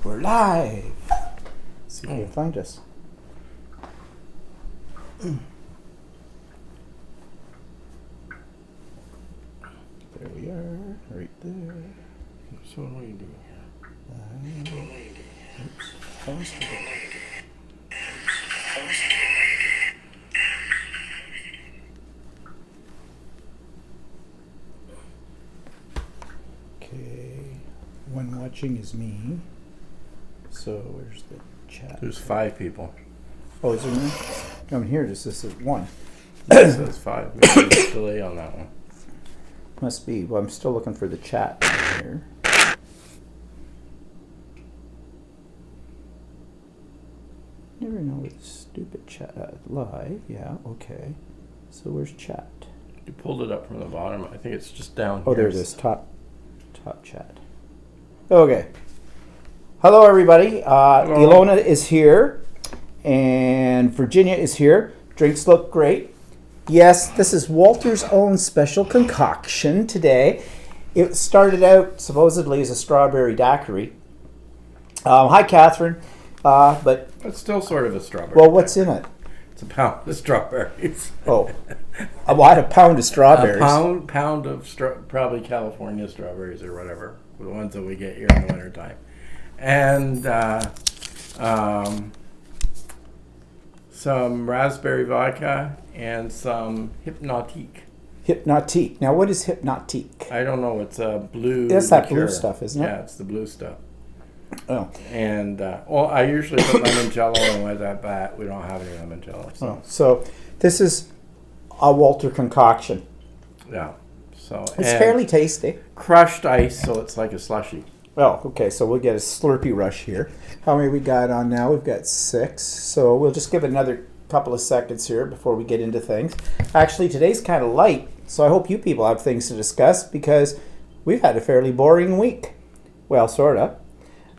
We're live. See if you can find us. There we are, right there. So what are you doing here? Oops. Pause for the- Okay. One watching is me. So where's the chat? There's 5 people. Oh, is there one? Down here, this is one. It says 5. Maybe there's a delay on that one. Must be. Well, I'm still looking for the chat here. Never know with stupid chat. Live, yeah, okay. So where's chat? You pulled it up from the bottom. I think it's just down Oh, here. there it is. Top chat. Okay. Hello, everybody. Hello. Ilona is here, and Virginia is here. Drinks look great. Yes, this is Walter's own special concoction today. It started out supposedly as a strawberry daiquiri. Hi, Catherine. But It's still sort of a strawberry. well, what's in it? It's a pound of strawberries. Oh, I had a pound of strawberries. A pound of probably California strawberries or whatever, the ones that we get here in the wintertime. And some raspberry vodka and some Hypnotique. Hypnotique. Now, what is Hypnotique? I don't know. It's a blue. That's that blue liqueur. stuff, isn't it? Yeah, it's the blue stuff. Oh. And I usually put limoncello in with that, but we don't have any limoncello. So this is a Walter concoction. Yeah. So It's and fairly tasty. crushed ice, so it's like a slushy. Well, okay, so we'll get a Slurpee rush here. How many we got on now? We've got 6. So we'll just give it another couple of seconds here before we get into things. Actually, today's kind of light, so I hope you people have things to discuss because we've had a fairly boring week. Well, sort of.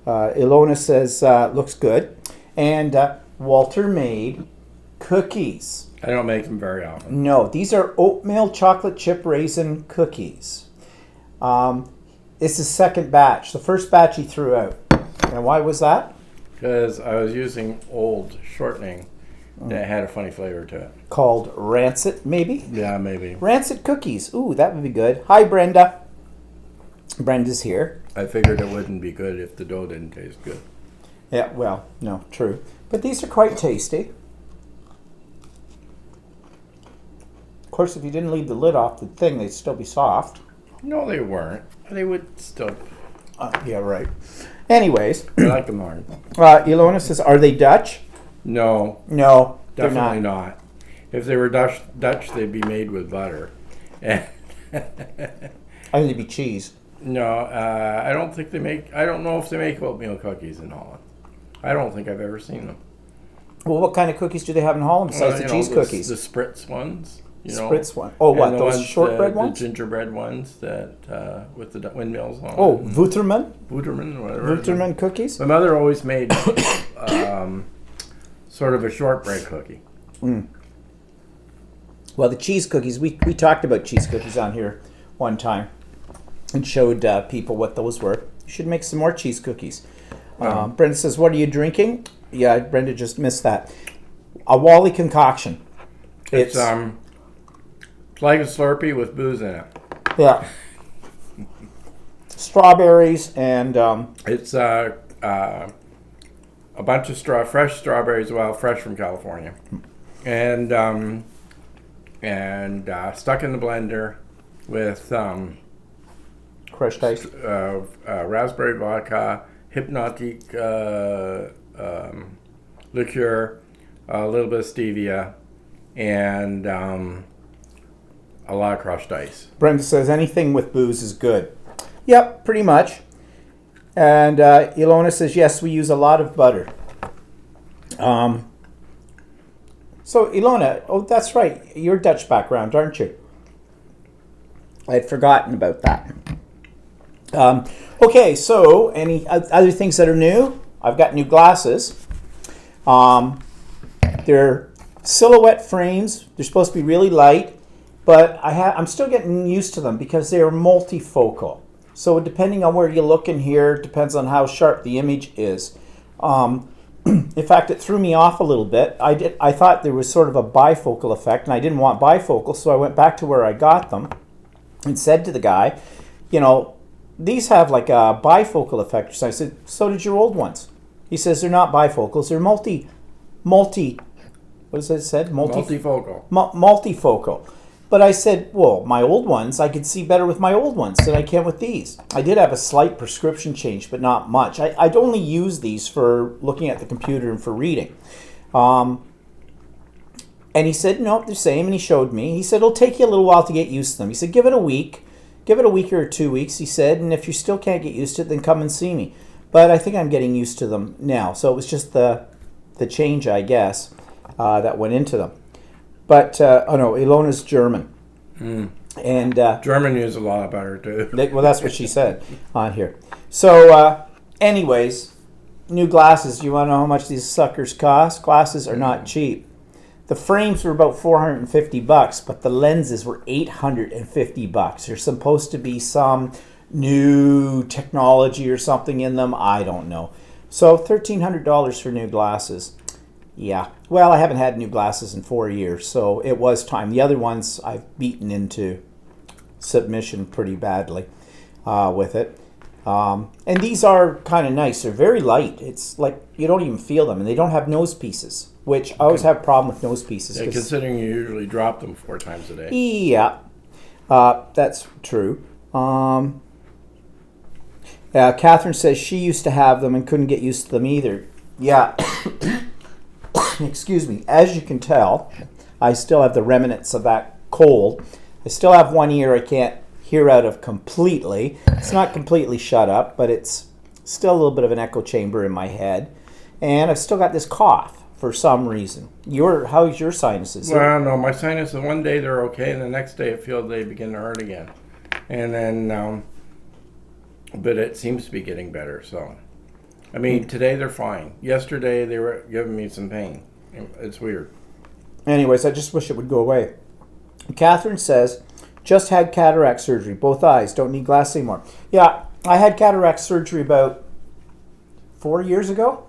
Ilona says, looks good. And Walter made cookies. I don't make them very often. No, these are oatmeal chocolate chip raisin cookies. It's the second batch. The first batch he threw out. And why was that? Because I was using old shortening that had a funny flavor to it. Called Rancid, maybe? Yeah, maybe. Rancid cookies. Ooh, that would be good. Hi, Brenda. Brenda's here. I figured it wouldn't be good if the dough didn't taste good. Yeah, well, no, true. But these are quite tasty. Of course, if you didn't leave the lid off the thing, they'd still be soft. No, they weren't. They would still. Yeah, right. Anyways, I like them hard. Ilona says, are they Dutch? No, No, definitely not. If they were Dutch, they'd be made with butter. I think they'd be cheese. No, I don't think they make. I don't know if they make oatmeal cookies in Holland. I don't think I've ever seen them. Well, what kind of cookies do they have in Holland besides the cheese cookies? The spritz ones. Spritz one. Oh, what? And Those shortbread ones? The gingerbread ones that with the windmills on. Oh, them. Wouterman? Wouterman, whatever. Wouterman cookies? My mother always made sort of a shortbread cookie. Mm. Well, the cheese cookies, we talked about cheese cookies on here one time and showed people what those were. You should make some more cheese cookies. Brenda says, what are you drinking? Yeah, Brenda just missed that. A Wally concoction. It's like a Slurpee with booze in it. Yeah. Strawberries and... It's a bunch of fresh strawberries, well, fresh from California. And stuck in the blender with crushed ice. raspberry vodka, Hypnotique liqueur, a little bit of stevia, and a lot of crushed ice. Brenda says anything with booze is good. Yep, pretty much. And Ilona says, yes, we use a lot of butter. So Ilona, oh, that's right. You're Dutch background, aren't you? I had forgotten about that. Okay, so any other things that are new? I've got new glasses. They're silhouette frames. They're supposed to be really light, but I'm still getting used to them because they are multifocal. So depending on where you look in here, depends on how sharp the image is. In fact, it threw me off a little bit. I thought there was sort of a bifocal effect, and I didn't want bifocal, so I went back to where I got them and said to the guy, you know, these have like a bifocal effect. So I said, so did your old ones. He says they're not bifocals, they're multi, what is it said? Multifocal. Multifocal. But I said, well, my old ones, I could see better with my old ones than I can with these. I did have a slight prescription change, but not much. I'd only use these for looking at the computer and for reading. And he said, nope, they're the same, and he showed me. He said, it'll take you a little while to get used to them. He said, give it a week or 2 weeks, he said, and if you still can't get used to it, then come and see me. But I think I'm getting used to them now. So it was just the change, I guess, that went into them. But, oh no, Ilona's German. And German use a lot better, too. well, that's what she said on here. So, anyways, new glasses. You want to know how much these suckers cost? Glasses are not cheap. The frames were about $450, but the lenses were $850. There's supposed to be some new technology or something in them. I don't know. So $1,300 for new glasses. Yeah. Well, I haven't had new glasses in 4 years, so it was time. The other ones I've beaten into submission pretty badly with it. And these are kind of nice. They're very light. It's like you don't even feel them, and they don't have nose pieces, which I always have a problem with nose pieces. Yeah, considering you usually drop them 4 times a day. Yeah, that's true. Catherine says she used to have them and couldn't get used to them either. Yeah. Excuse me. As you can tell, I still have the remnants of that cold. I still have one ear I can't hear out of completely. It's not completely shut up, but it's still a little bit of an echo chamber in my head. And I've still got this cough for some reason. How's your sinuses? Well, no, my sinuses, one day they're okay, and the next day I feel they begin to hurt again. And then, but it seems to be getting better, so. I mean, today they're fine. Yesterday they were giving me some pain. It's weird. Anyways, I just wish it would go away. Catherine says, just had cataract surgery, both eyes, don't need glasses anymore. Yeah, I had cataract surgery about 4 years ago.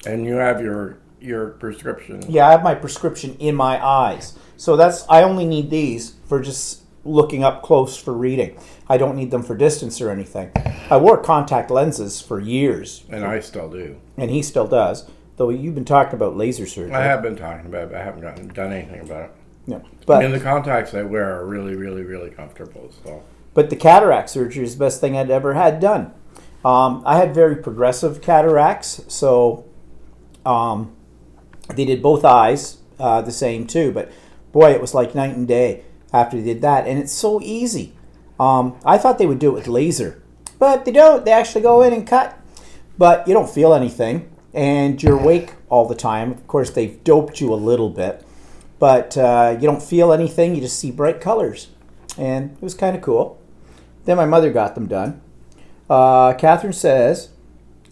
And you have your prescription. Yeah, I have my prescription in my eyes. So I only need these for just looking up close for reading. I don't need them for distance or anything. I wore contact lenses for years. And I still do. And he still does. Though you've been talking about laser surgery. I have been talking about it, but I haven't done anything about it. No, but the contacts I wear are really, really, really comfortable. So. But the cataract surgery is the best thing I'd ever had done. I had very progressive cataracts, so they did both eyes the same too. But boy, it was like night and day after they did that. And it's so easy. I thought they would do it with laser, but they don't. They actually go in and cut. But you don't feel anything, and you're awake all the time. Of course, they've doped you a little bit, but you don't feel anything. You just see bright colors, and it was kind of cool. Then my mother got them done. Catherine says,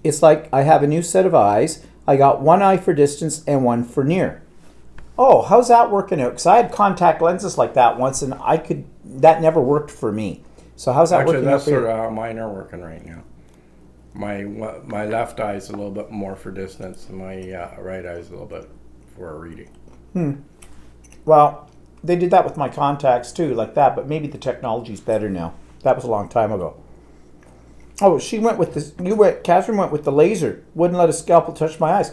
it's like I have a new set of eyes. I got one eye for distance and one for near. Oh, how's that working out? Because I had contact lenses like that once, and that never worked for me. So how's that working out for you? Actually, that's sort of how mine are working right now. My left eye is a little bit more for distance, and my right eye is a little bit for reading. Well, they did that with my contacts too, like that, but maybe the technology's better now. That was a long time ago. Oh, Catherine went with the laser. Wouldn't let a scalpel touch my eyes.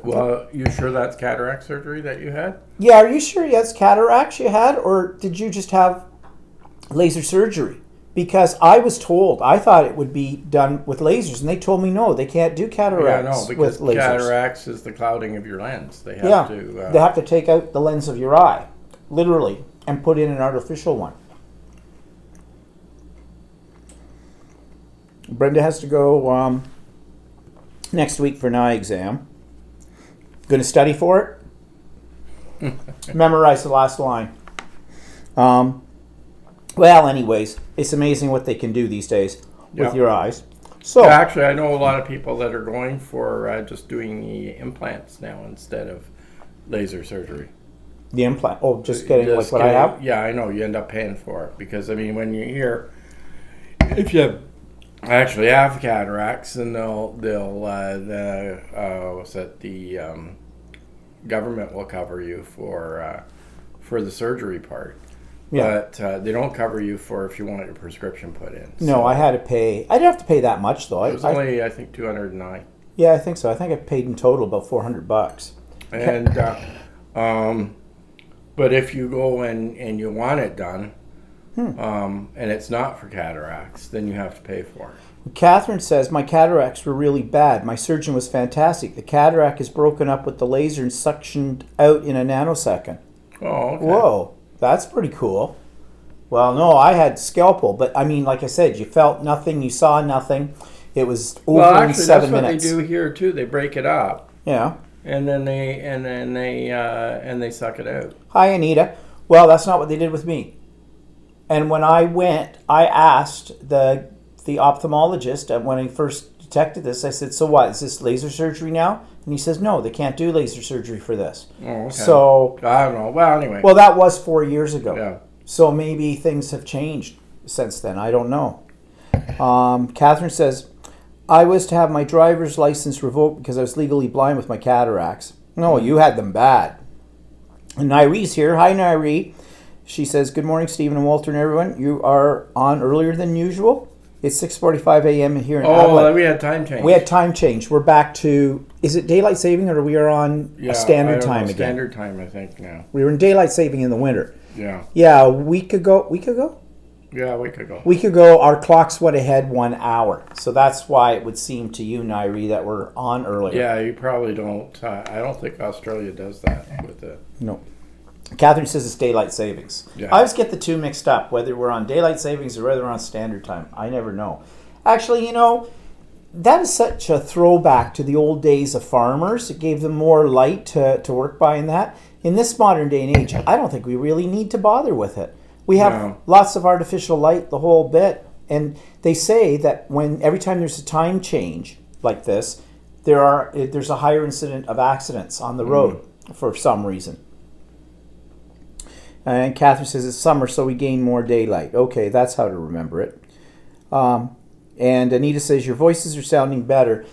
Well, you sure that's cataract surgery that you had? Yeah, are you sure that's cataracts you had, or did you just have laser surgery? Because I was told, I thought it would be done with lasers, and they told me no, they can't do cataracts because with lasers. Cataracts is the clouding of your lens. They have to take out the lens of your eye, literally, and put in an artificial one. Brenda has to go next week for an eye exam. Going to study for it? Memorize the last line. Well, anyways, it's amazing what they can do these days with your eyes. So actually, I know a lot of people that are going for just doing the implants now instead of laser surgery. The implant? Oh, just getting like what I have? Yeah, I know. You end up paying for it because, I mean, when you hear if you actually have cataracts, then what's that? The government will cover you for the surgery part. Yeah. But they don't cover you for if you want your prescription put in. No, I had to pay. I didn't have to pay that much though. It was only, I think, $209. Yeah, I think so. I think I paid in total about $400. And but if you go and you want it done, and it's not for cataracts, then you have to pay for it. Catherine says, my cataracts were really bad. My surgeon was fantastic. The cataract is broken up with the laser and suctioned out in a nanosecond. Oh, okay. Whoa, that's pretty cool. Well, no, I had scalpel, but I mean, like I said, you felt nothing, you saw nothing. It was over Well, in actually, 7 that's minutes. what they do here too. They break it up, Yeah. and then they suck it out. Hi, Anita. Well, that's not what they did with me. And when I went, I asked the ophthalmologist, and when he first detected this, I said, so what, is this laser surgery now? And he says, no, they can't do laser surgery for this. Oh, okay. So, I don't know. Well, anyway. well, that was 4 years ago. Yeah. So maybe things have changed since then. I don't know. Catherine says, I was to have my driver's license revoked because I was legally blind with my cataracts. No, you had them bad. And Nyrie's here. Hi, Nyrie. She says, good morning, Stephen and Walter and everyone. You are on earlier than usual. It's 6:45 a.m. here in Adelaide. Oh, we had time change. We had time change. We're back to, is it daylight saving or we are on a standard time again? Standard time, I think, now. We were in daylight saving in the winter. Yeah. Yeah, a week ago. Yeah, a week ago. Week ago, our clocks went ahead 1 hour. So that's why it would seem to you, Nairi, that we're on earlier. Yeah, you probably don't. I don't think Australia does that with it. No. Catherine says it's daylight savings. Yeah. I always get the two mixed up, whether we're on daylight savings or whether we're on standard time. I never know. Actually, you know, that is such a throwback to the old days of farmers. It gave them more light to work by in that. In this modern day and age, I don't think we really need to bother with it. We have No. lots of artificial light, the whole bit. And they say that every time there's a time change like this, there's a higher incident of accidents on the road for some reason. And Catherine says it's summer, so we gain more daylight. Okay, that's how to remember it. And Anita says your voices are sounding better.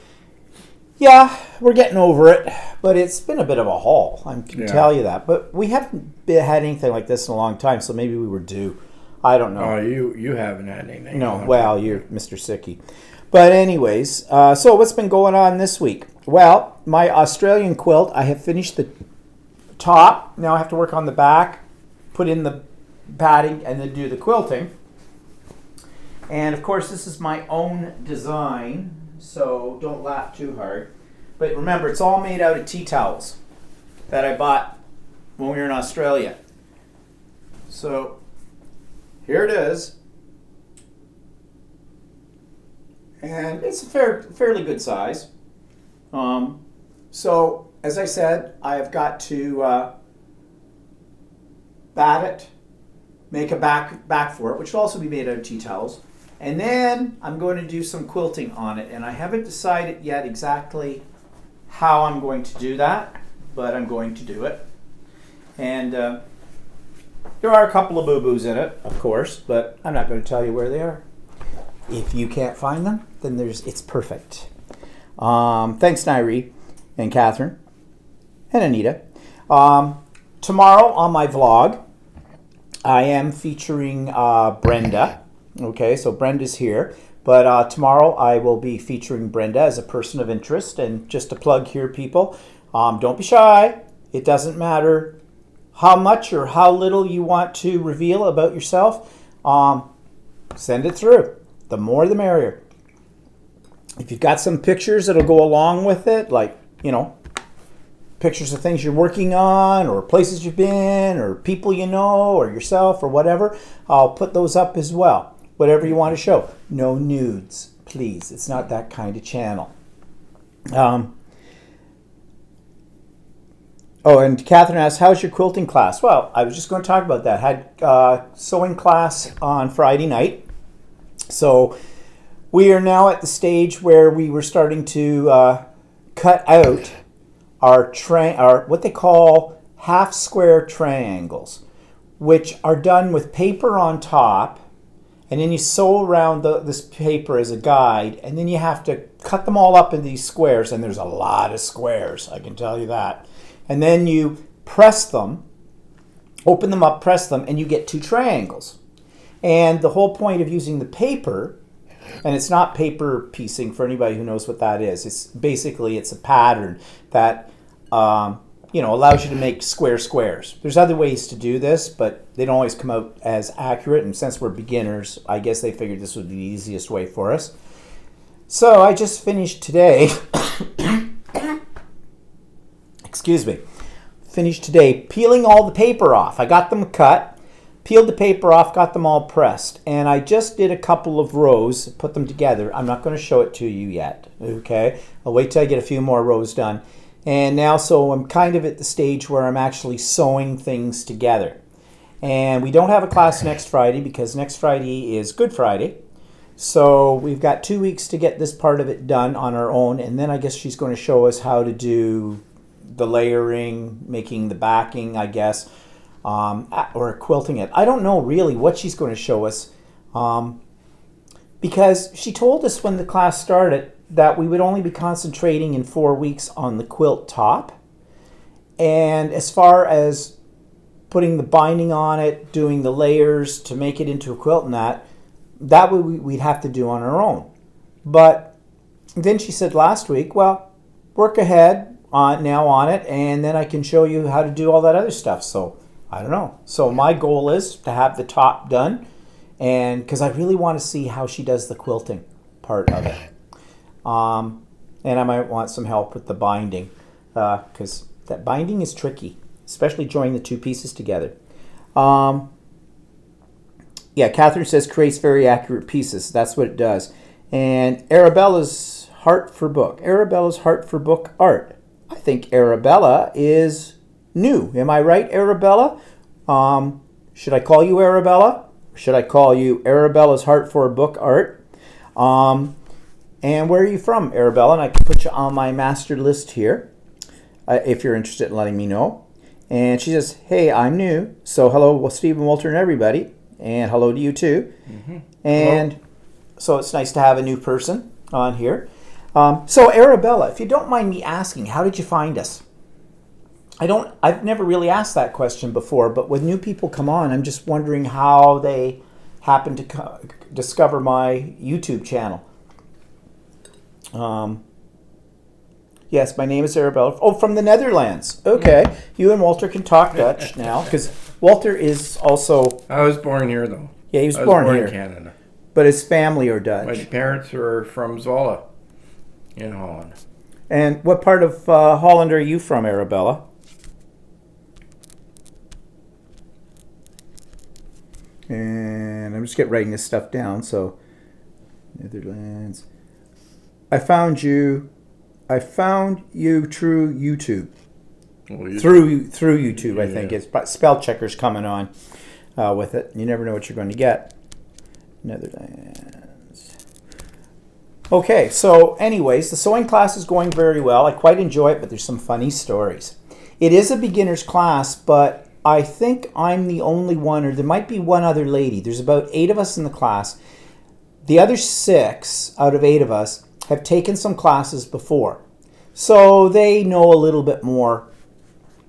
Yeah, we're getting over it, but it's been a bit of a haul. I can tell you that. But we haven't had anything like this in a long time, so maybe we were due. I don't know. Oh, you haven't had anything. No, well, you're Mr. Sicky. But anyways, so what's been going on this week? Well, my Australian quilt, I have finished the top. Now I have to work on the back, put in the padding, and then do the quilting. And of course, this is my own design, so don't laugh too hard. But remember, it's all made out of tea towels that I bought when we were in Australia. So here it is. And it's a fairly good size. So, as I said, I have got to bat it, make a back for it, which will also be made out of tea towels. And then I'm going to do some quilting on it. And I haven't decided yet exactly how I'm going to do that, but I'm going to do it. And there are a couple of boo-boos in it, of course, but I'm not going to tell you where they are. If you can't find them, then it's perfect. Thanks, Nairi and Catherine and Anita. Tomorrow on my vlog, I am featuring Brenda. Okay, so Brenda's here. But tomorrow I will be featuring Brenda as a person of interest. And just a plug here, people, don't be shy. It doesn't matter how much or how little you want to reveal about yourself. Send it through. The more the merrier. If you've got some pictures that'll go along with it, like, you know, pictures of things you're working on or places you've been or people you know or yourself or whatever, I'll put those up as well. Whatever you want to show. No nudes, please. It's not that kind of channel. Oh, and Catherine asked, how's your quilting class? Well, I was just going to talk about that. Had sewing class on Friday night. So we are now at the stage where we were starting to cut out our what they call half square triangles, which are done with paper on top and then you sew around this paper as a guide, and then you have to cut them all up in these squares, and there's a lot of squares, I can tell you that. And then you press them, open them up, press them, and you get two triangles. And the whole point of using the paper, and it's not paper piecing for anybody who knows what that is. It's basically, it's a pattern that allows you to make squares. There's other ways to do this, but they don't always come out as accurate. And since we're beginners, I guess they figured this would be the easiest way for us. So I just finished today. Excuse me. Finished today peeling all the paper off. I got them cut, peeled the paper off, got them all pressed, and I just did a couple of rows, put them together. I'm not going to show it to you yet, okay? I'll wait till I get a few more rows done. And now, so I'm kind of at the stage where I'm actually sewing things together. And we don't have a class next Friday because next Friday is Good Friday. So we've got 2 weeks to get this part of it done on our own, and then I guess she's going to show us how to do the layering, making the backing, I guess, or quilting it. I don't know really what she's going to show us, because she told us when the class started that we would only be concentrating in 4 weeks on the quilt top. And as far as putting the binding on it, doing the layers to make it into a quilt and that we'd have to do on our own. But then she said last week, well, work ahead now on it, and then I can show you how to do all that other stuff. So I don't know. So my goal is to have the top done, and because I really want to see how she does the quilting part of it. And I might want some help with the binding, because that binding is tricky, especially joining the two pieces together. Yeah, Catherine says creates very accurate pieces. That's what it does. And Arabella's Heart for Book. Arabella's Heart for Book art. I think Arabella is new. Am I right, Arabella? Should I call you Arabella? Or should I call you Arabella's Heart for Book art? And where are you from, Arabella? And I can put you on my master list here if you're interested in letting me know. And she says, hey, I'm new. So hello, Stephen, Walter, and everybody. And hello to you too. Mm-hmm. And hello. So it's nice to have a new person on here. So Arabella, if you don't mind me asking, how did you find us? I've never really asked that question before, but when new people come on, I'm just wondering how they happen to discover my YouTube channel. Yes, my name is Arabella. Oh, from the Netherlands. Okay. You and Walter can talk Dutch now, because Walter is also... I was born here, though. Yeah, he was born here. in Canada. But his family are Dutch. My parents are from Zwolle in Holland. And what part of Holland are you from, Arabella? And I'm just writing this stuff down. So, Netherlands. I found you through YouTube. Well, through YouTube, I think. It's spell checkers coming on with it. You never know what you're going to get. Netherlands. Okay, so anyways, the sewing class is going very well. I quite enjoy it, but there's some funny stories. It is a beginner's class, but I think I'm the only one, or there might be one other lady. There's about 8 of us in the class. The other 6 out of 8 of us have taken some classes before, so they know a little bit more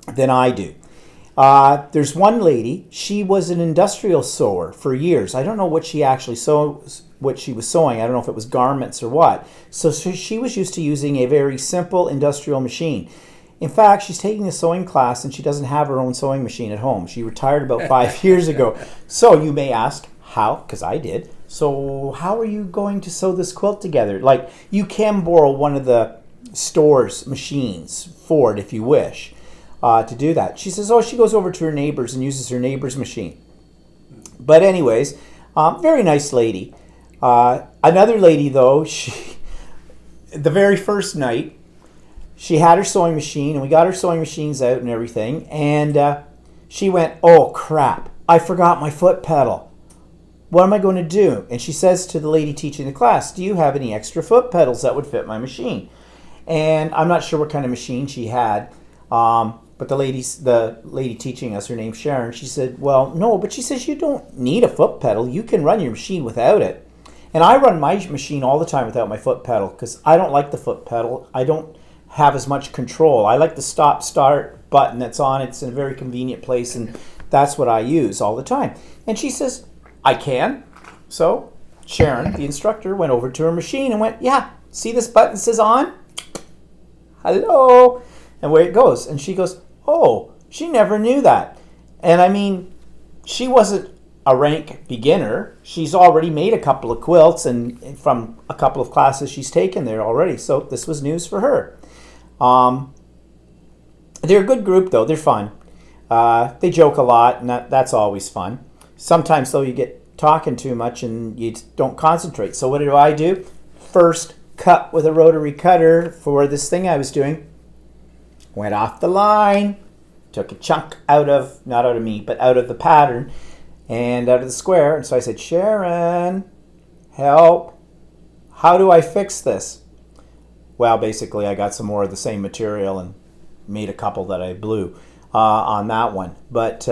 than I do. There's one lady, she was an industrial sewer for years. I don't know what she actually what she was sewing. I don't know if it was garments or what. So she was used to using a very simple industrial machine. In fact, she's taking a sewing class and she doesn't have her own sewing machine at home. She retired about 5 years ago. So you may ask, how? Because I did. So how are you going to sew this quilt together? Like, you can borrow one of the store's machines, Ford, if you wish, to do that. She says, she goes over to her neighbor's and uses her neighbor's machine. But anyways, very nice lady. Another lady, though, the very first night, she had her sewing machine, and we got her sewing machines out and everything, and she went, oh, crap, I forgot my foot pedal. What am I going to do? And she says to the lady teaching the class, do you have any extra foot pedals that would fit my machine? And I'm not sure what kind of machine she had. But the lady teaching us, her name's Sharon, she said, well, no, but she says you don't need a foot pedal. You can run your machine without it. And I run my machine all the time without my foot pedal because I don't like the foot pedal. I don't have as much control. I like the stop-start button that's on. It's in a very convenient place, and that's what I use all the time. And she says, I can. So Sharon, the instructor, went over to her machine and went, yeah, see this button says on? Hello? And where it goes. And she goes, oh, she never knew that. And I mean, she wasn't a rank beginner. She's already made a couple of quilts and from a couple of classes she's taken there already. So this was news for her. They're a good group though. They're fun. They joke a lot, and that's always fun. Sometimes though you get talking too much and you don't concentrate. So what do? First cut with a rotary cutter for this thing I was doing. Went off the line, took a chunk not out of me, but out of the pattern and out of the square. And so I said, Sharon, help. How do I fix this? Well, basically I got some more of the same material and made a couple that I blew on that one. But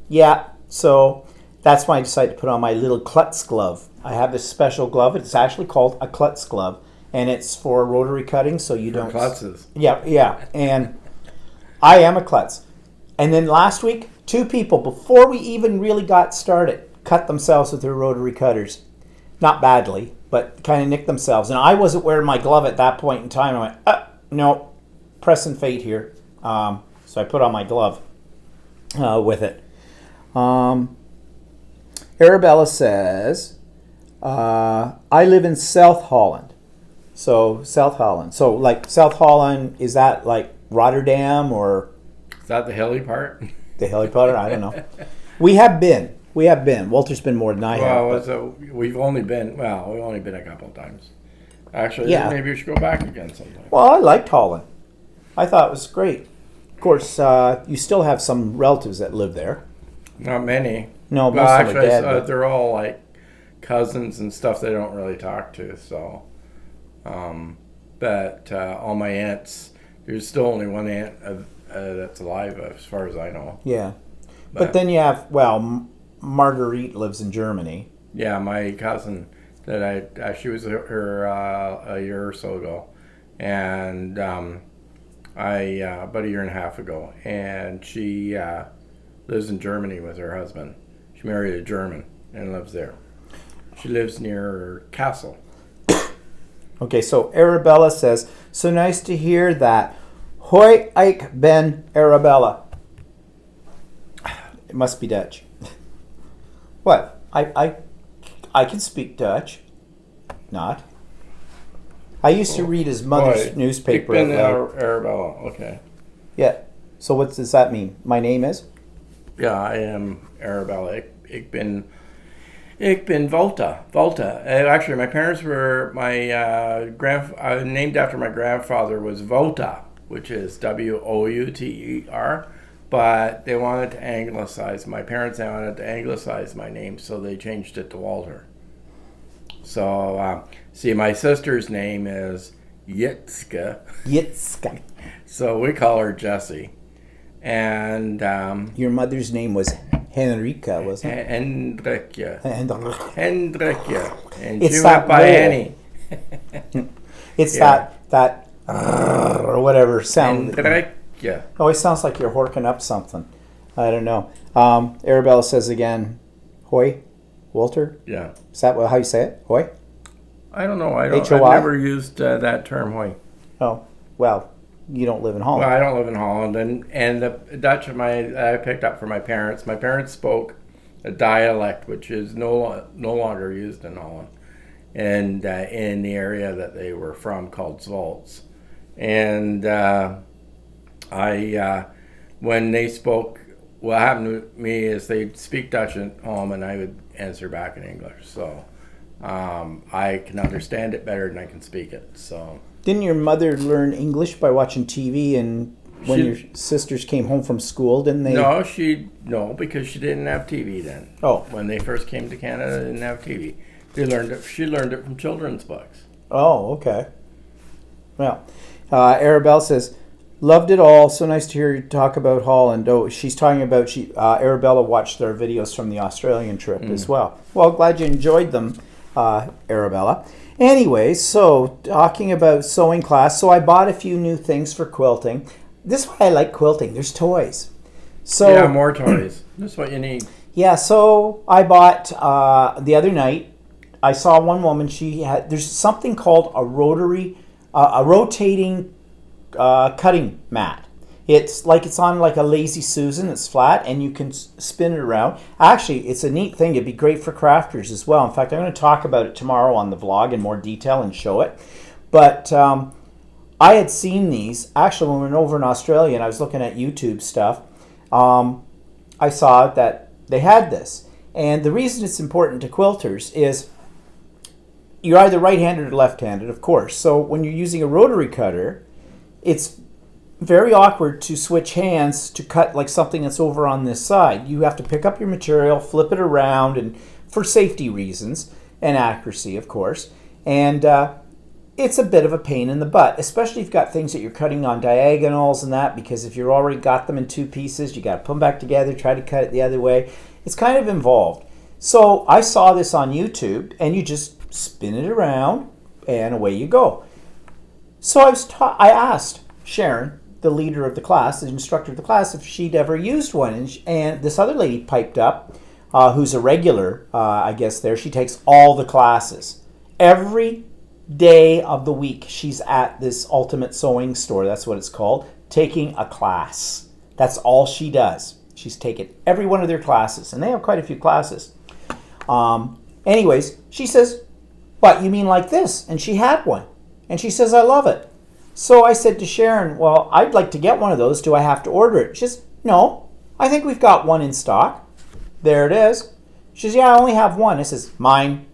yeah, so that's why I decided to put on my little klutz glove. I have this special glove. It's actually called a klutz glove. And it's for rotary cutting, so you don't... Klutzes. Yeah. And I am a klutz. And then last week, 2 people, before we even really got started, cut themselves with their rotary cutters. Not badly, but kind of nicked themselves. And I wasn't wearing my glove at that point in time. I went, no, pressing fate here. So I put on my glove with it. Arabella says, I live in South Holland. So South Holland. So like South Holland, is that like Rotterdam or? Is that the hilly part? The hilly part? I don't know. We have been. Walter's been more than I have. Well, so we've only been a couple of times. Actually, yeah. Maybe we should go back again sometime. Well, I liked Holland. I thought it was great. Of course, you still have some relatives that live there. Not many. No, most well, of them are dead. they're all like cousins and stuff they don't really talk to, so... but all my aunts, there's still only one aunt that's alive as far as I know. Yeah. But then you have, Marguerite lives in Germany. Yeah, my cousin that she was her a year or so ago, and about a year and a half ago, and she lives in Germany with her husband. She married a German and lives there. She lives near Kassel. Okay, so Arabella says, so nice to hear that. Hoi ik ben Arabella. It must be Dutch. What? I can speak Dutch. Not. I used to read his mother's newspaper. Ik ben Arabella, okay. Yeah. So what does that mean? My name is? Yeah, I am Arabella. Ik ben Volta. Actually, my parents were named after my grandfather was Vota, which is Wouter, but they wanted to anglicize. My parents wanted to anglicize my name, so they changed it to Walter. So, see, my sister's name is Yitzka. So we call her Jessie. And your mother's name was Henrika, wasn't it? Hendrikje. And it's she went by Henny. It's that or whatever sound. Hendrikje. Always sounds like you're horking up something. I don't know. Arabella says again, Hoi, Walter? Yeah. Is that how you say it? Hoi? I don't know. I've never used that term, Hoi. Oh, well, you don't live in Holland. Well, I don't live in Holland, and the Dutch I picked up from my parents. My parents spoke a dialect which is no longer used in Holland, and in the area that they were from called Zwolle. And when they spoke, what happened to me is they'd speak Dutch at home, and I would answer back in English. So I can understand it better than I can speak it. So. Didn't your mother learn English by watching TV, and when your sisters came home from school, didn't they? No, because she didn't have TV then. Oh. When they first came to Canada, they didn't have TV. She learned it from children's books. Oh, okay. Well, Arabelle says, Loved it all. So nice to hear you talk about Holland. Oh, she's talking about Arabella watched their videos from the Australian trip as well. Well, glad you enjoyed them, Arabella. Anyway, so talking about sewing class. So I bought a few new things for quilting. This is why I like quilting. There's toys. So Yeah, more toys. That's what you need. yeah, so I bought the other night. I saw one woman. There's something called a rotating cutting mat. It's on like a Lazy Susan. It's flat and you can spin it around. Actually, it's a neat thing. It'd be great for crafters as well. In fact, I'm going to talk about it tomorrow on the vlog in more detail and show it. But I had seen these actually when we were over in Australia and I was looking at YouTube stuff. I saw that they had this. And the reason it's important to quilters is you're either right-handed or left-handed, of course. So when you're using a rotary cutter, it's very awkward to switch hands to cut like something that's over on this side. You have to pick up your material, flip it around, and for safety reasons and accuracy, of course. And it's a bit of a pain in the butt, especially if you've got things that you're cutting on diagonals and that, because if you've already got them in two pieces, you got to put them back together, try to cut it the other way. It's kind of involved. So I saw this on YouTube, and you just spin it around, and away you go. So I asked Sharon, the leader of the class, the instructor of the class, if she'd ever used one. And this other lady piped up, who's a regular, I guess there. She takes all the classes. Every day of the week, she's at this Ultimate Sewing store, that's what it's called, taking a class. That's all she does. She's taken every one of their classes, and they have quite a few classes. Anyways, she says, "What, you mean like this?" And she had one. And she says, "I love it." So I said to Sharon, "Well, I'd like to get one of those. Do I have to order it?" She says, "No, I think we've got one in stock." There it is. She says, "Yeah, I only have one." I says, "Mine."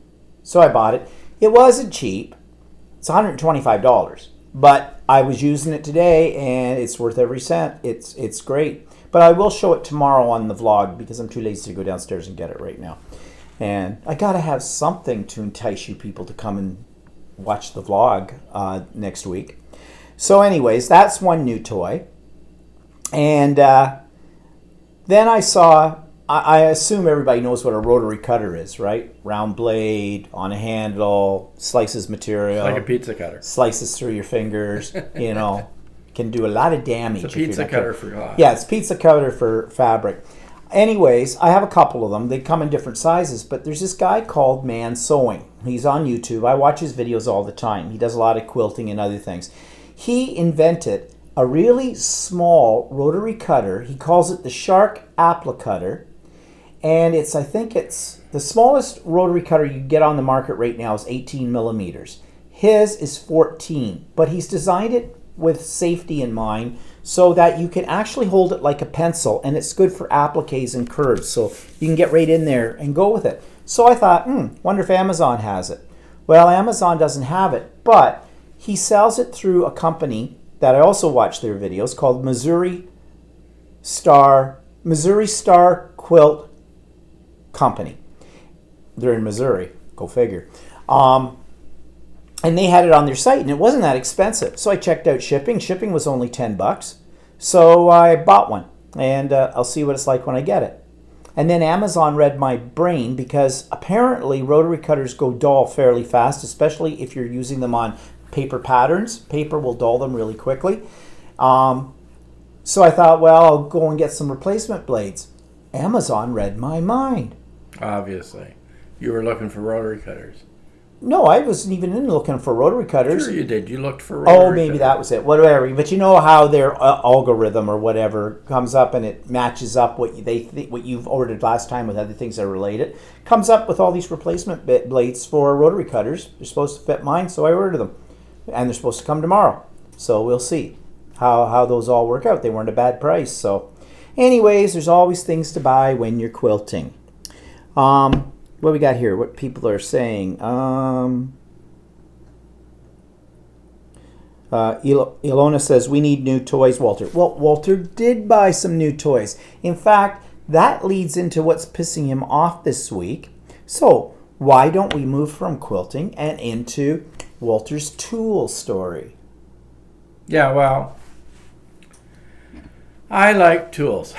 So I bought it. It wasn't cheap. It's $125. But I was using it today, and it's worth every cent. It's great. But I will show it tomorrow on the vlog because I'm too lazy to go downstairs and get it right now. And I got to have something to entice you people to come and watch the vlog next week. So anyways, that's one new toy. And then I saw, I assume everybody knows what a rotary cutter is, right? Round blade on a handle, slices material. It's like a pizza cutter. Slices through your fingers, can do a lot of damage. It's a pizza cutter for glass. Yeah, it's pizza cutter for fabric. Anyways, I have a couple of them. They come in different sizes, but there's this guy called Man Sewing. He's on YouTube. I watch his videos all the time. He does a lot of quilting and other things. He invented a really small rotary cutter. He calls it the Shark Applicutter. And I think it's the smallest rotary cutter you get on the market right now is 18 millimeters. His is 14, but he's designed it with safety in mind so that you can actually hold it like a pencil, and it's good for appliques and curves, so you can get right in there and go with it. So I thought, wonder if Amazon has it. Well, Amazon doesn't have it, but he sells it through a company that I also watch their videos called Missouri Star Quilt Company. They're in Missouri, go figure. And they had it on their site, and it wasn't that expensive. So I checked out shipping. Shipping was only $10. So I bought one, and I'll see what it's like when I get it. And then Amazon read my brain because apparently rotary cutters go dull fairly fast, especially if you're using them on paper patterns. Paper will dull them really quickly. So I thought, well, I'll go and get some replacement blades. Amazon read my mind. Obviously. You were looking for rotary cutters. No, I wasn't even in looking for rotary cutters. Sure you did. You looked for rotary maybe cutters. that was it. Whatever. But you know how their algorithm or whatever comes up and it matches up what what you've ordered last time with other things that are related. Comes up with all these replacement blades for rotary cutters. They're supposed to fit mine, so I ordered them. And they're supposed to come tomorrow. So we'll see how those all work out. They weren't a bad price. So anyways, there's always things to buy when you're quilting. What we got here? What people are saying? Ilona says, we need new toys, Walter. Well, Walter did buy some new toys. In fact, that leads into what's pissing him off this week. So why don't we move from quilting and into Walter's tool story? Yeah, well, I like tools.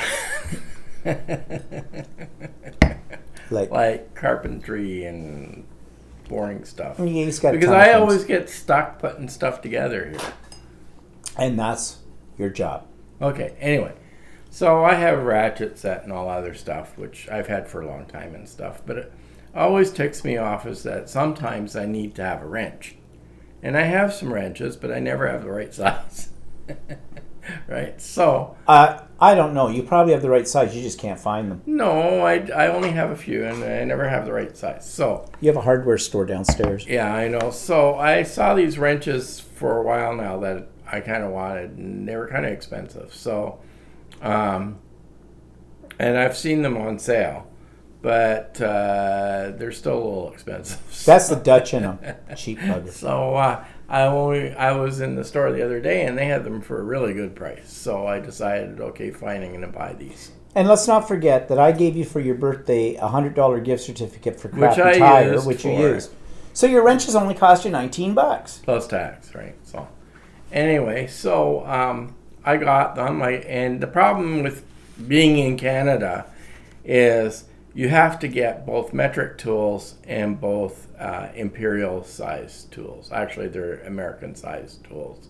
Like carpentry and boring stuff. He's got a Because ton of I things. always get stuck putting stuff together here. And that's your job. Okay, anyway. So I have a ratchet set and all other stuff, which I've had for a long time and stuff. But it always ticks me off is that sometimes I need to have a wrench. And I have some wrenches, but I never have the right size. Right? So... I don't know. You probably have the right size. You just can't find them. No, I only have a few, and I never have the right size. So... You have a hardware store downstairs. Yeah, I know. So I saw these wrenches for a while now that I kind of wanted, and they were kind of expensive. So... and I've seen them on sale, but they're still a little expensive. That's the Dutch in them. Cheap buggers. So I was in the store the other day, and they had them for a really good price. So I decided, okay, fine, I'm going to buy these. And let's not forget that I gave you for your birthday a $100 gift certificate for Crafty I Tire, used which you for- used. So your wrenches only cost you $19. Plus tax, right? So anyway, so I got them. And the problem with being in Canada is you have to get both metric tools and both imperial size tools. Actually, they're American size tools,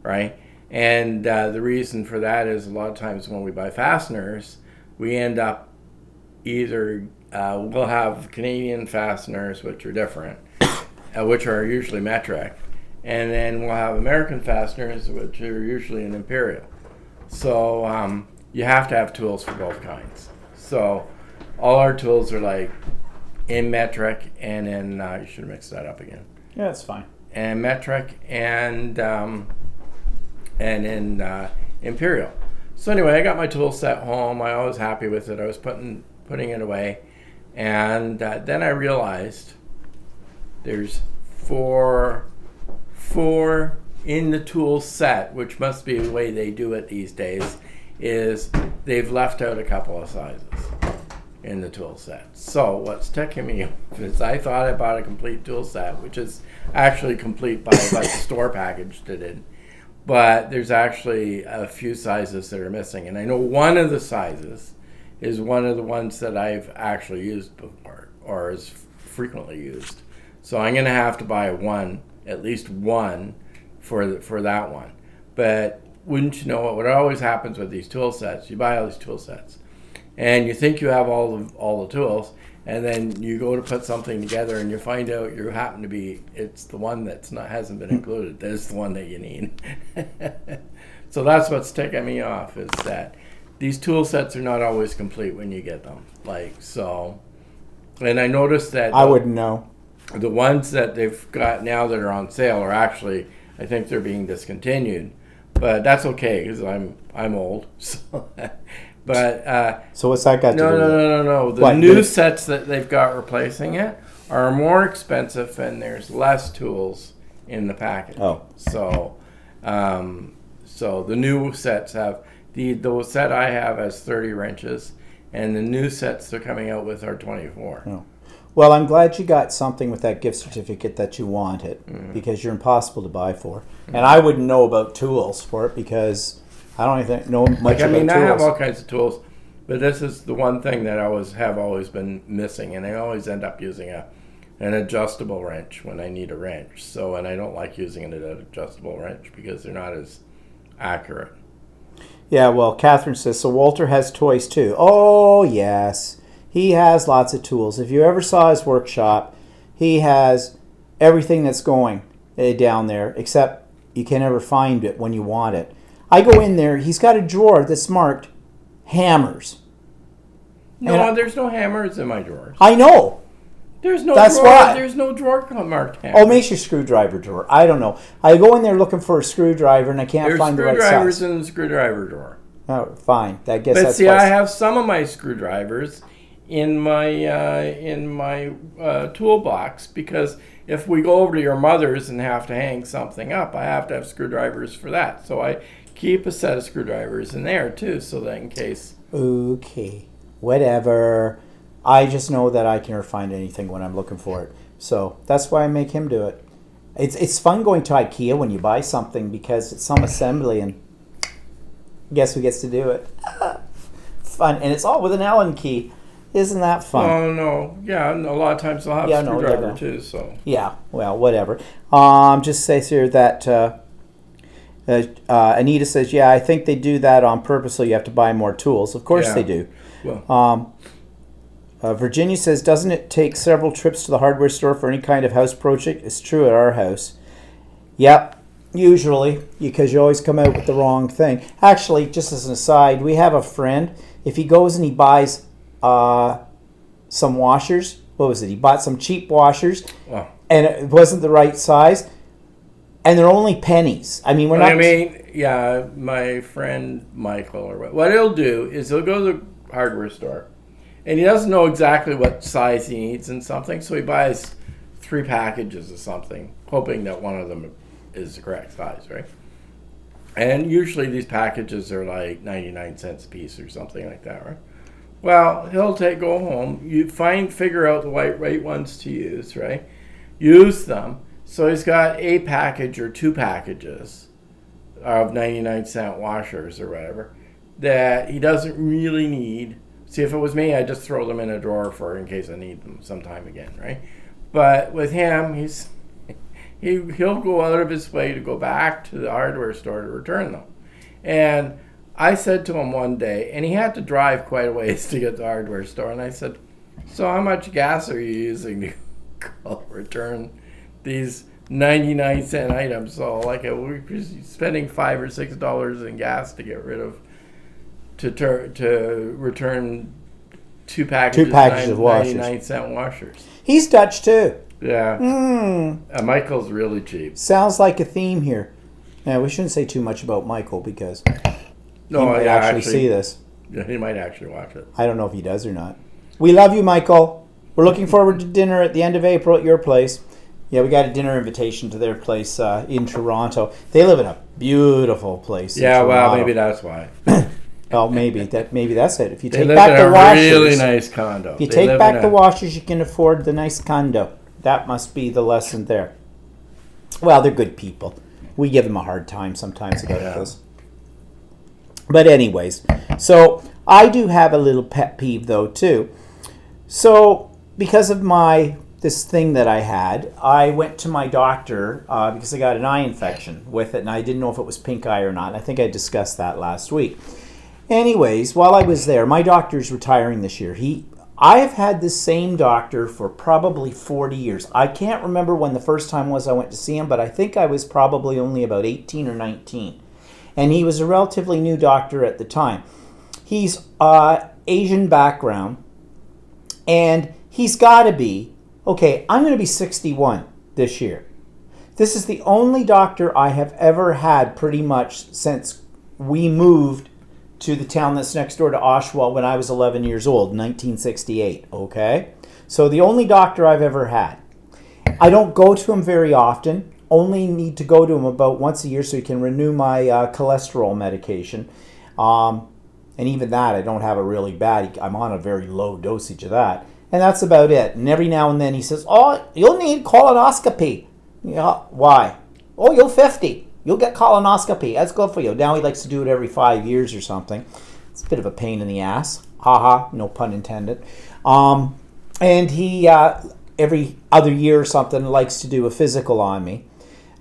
right? And the reason for that is a lot of times when we buy fasteners, we end up either we'll have Canadian fasteners, which are different, which are usually metric, and then we'll have American fasteners, which are usually an imperial. So you have to have tools for both kinds. So all our tools are like in metric and in, you should have mixed that up again. Yeah, that's fine. And metric and in imperial. So anyway, I got my tool set home. I was happy with it. I was putting it away, and then I realized there's four in the tool set, which must be the way they do it these days. Is they've left out a couple of sizes in the tool set. So what's ticking me off is I thought I bought a complete tool set, which is actually complete by like the store package did it. But there's actually a few sizes that are missing. And I know one of the sizes is one of the ones that I've actually used before or is frequently used. So I'm going to have to buy at least one for that one. But wouldn't you know what always happens with these tool sets? You buy all these tool sets and you think you have all the tools, and then you go to put something together and you find out it's the one hasn't been included. That's the one that you need. So that's what's ticking me off is that these tool sets are not always complete when you get them. And I noticed that I wouldn't know. the ones that they've got now that are on sale are actually, I think they're being discontinued. But that's okay because I'm old. So, So what's that got to do with it? No. The What, new did it- sets that they've got replacing it are more expensive and there's less tools in the package. Oh. So the new sets have the set I have has 30 wrenches, and the new sets they're coming out with are 24. Oh. Well, I'm glad you got something with that gift certificate that you wanted because you're impossible to buy for. And I wouldn't know about tools for it because I don't even know much about tools. I have all kinds of tools, but this is the one thing that I have always been missing, and I always end up using an adjustable wrench when I need a wrench. And I don't like using an adjustable wrench because they're not as accurate. Yeah, well, Catherine says, so Walter has toys too. Oh, yes. He has lots of tools. If you ever saw his workshop, he has everything that's going down there, except you can never find it when you want it. I go in there, he's got a drawer that's marked hammers. No, there's no hammers in my drawers. I know. There's no That's drawer. why. There's no drawer marked hammer. Oh, maybe your screwdriver drawer. I don't know. I go in there looking for a screwdriver and I can't There's find the right screwdrivers size. in the screwdriver drawer. Oh, fine. I guess But that's see, why- I have some of my screwdrivers in my toolbox because if we go over to your mother's and have to hang something up, I have to have screwdrivers for that. So I keep a set of screwdrivers in there too, so that in case. Okay, whatever. I just know that I can never find anything when I'm looking for it. So that's why I make him do it. It's fun going to IKEA when you buy something because it's some assembly and Guess who gets to do it? Fun. And it's all with an Allen key. Isn't that fun? Oh, no. Yeah, and a lot of times they'll have Yeah, no, screwdriver yeah, no. too, so. Yeah, well, whatever. Just says here that Anita says, yeah, I think they do that on purpose so you have to buy more tools. Of course Yeah. they do. Well, Virginia says, doesn't it take several trips to the hardware store for any kind of house project? It's true at our house. Yep, usually, because you always come out with the wrong thing. Actually, just as an aside, we have a friend, if he goes and he buys some washers, what was it? He bought some cheap washers, well. and it wasn't the right size, and they're only pennies. I mean, we're not... I mean, yeah, my friend Michael, or what he'll do is he'll go to the hardware store, and he doesn't know exactly what size he needs in something, so he buys 3 packages of something, hoping that one of them is the correct size, right? And usually these packages are like 99 cents a piece or something like that, right? Well, he'll go home, figure out the right ones to use, right? Use them. So he's got a package or 2 packages of 99-cent washers or whatever that he doesn't really need. See, if it was me, I'd just throw them in a drawer in case I need them sometime again, right? But with him, he'll go out of his way to go back to the hardware store to return them. And I said to him one day, and he had to drive quite a ways to get to the hardware store, and I said, so how much gas are you using to go return these 99-cent items? So like we're spending $5 or $6 in gas to get rid of, to return 2 packages of washers. 99-cent washers. He's Dutch too. Yeah. Michael's really cheap. Sounds like a theme here. Now, we shouldn't say too much about Michael because No, he might yeah, actually see this. Yeah, he might actually watch it. I don't know if he does or not. We love you, Michael. We're looking forward to dinner at the end of April at your place. Yeah, we got a dinner invitation to their place in Toronto. They live in a beautiful place. Yeah, in well, Toronto. maybe that's why. Oh, maybe that's it. If you They take live back in the a washers, really nice condo. if you They take live back in the a- washers, you can afford the nice condo. That must be the lesson there. Well, they're good people. We give them a hard time sometimes about this. But anyways, so I do have a little pet peeve though too. So because of this thing that I had, I went to my doctor because I got an eye infection with it, and I didn't know if it was pink eye or not. I think I discussed that last week. Anyways, while I was there, my doctor's retiring this year. I have had this same doctor for probably 40 years. I can't remember when the first time was I went to see him, but I think I was probably only about 18 or 19. And he was a relatively new doctor at the time. He's Asian background, and he's got to be, okay, I'm going to be 61 this year. This is the only doctor I have ever had pretty much since we moved to the town that's next door to Oshawa when I was 11 years old, 1968, okay? So the only doctor I've ever had. I don't go to him very often, only need to go to him about once a year so he can renew my cholesterol medication. And even that, I don't have a really bad, I'm on a very low dosage of that. And that's about it. And every now and then he says, oh, you'll need colonoscopy. Yeah, why? Oh, you're 50. You'll get colonoscopy. That's good for you. Now he likes to do it every 5 years or something. It's a bit of a pain in the ass. Haha, no pun intended. And he, every other year or something, likes to do a physical on me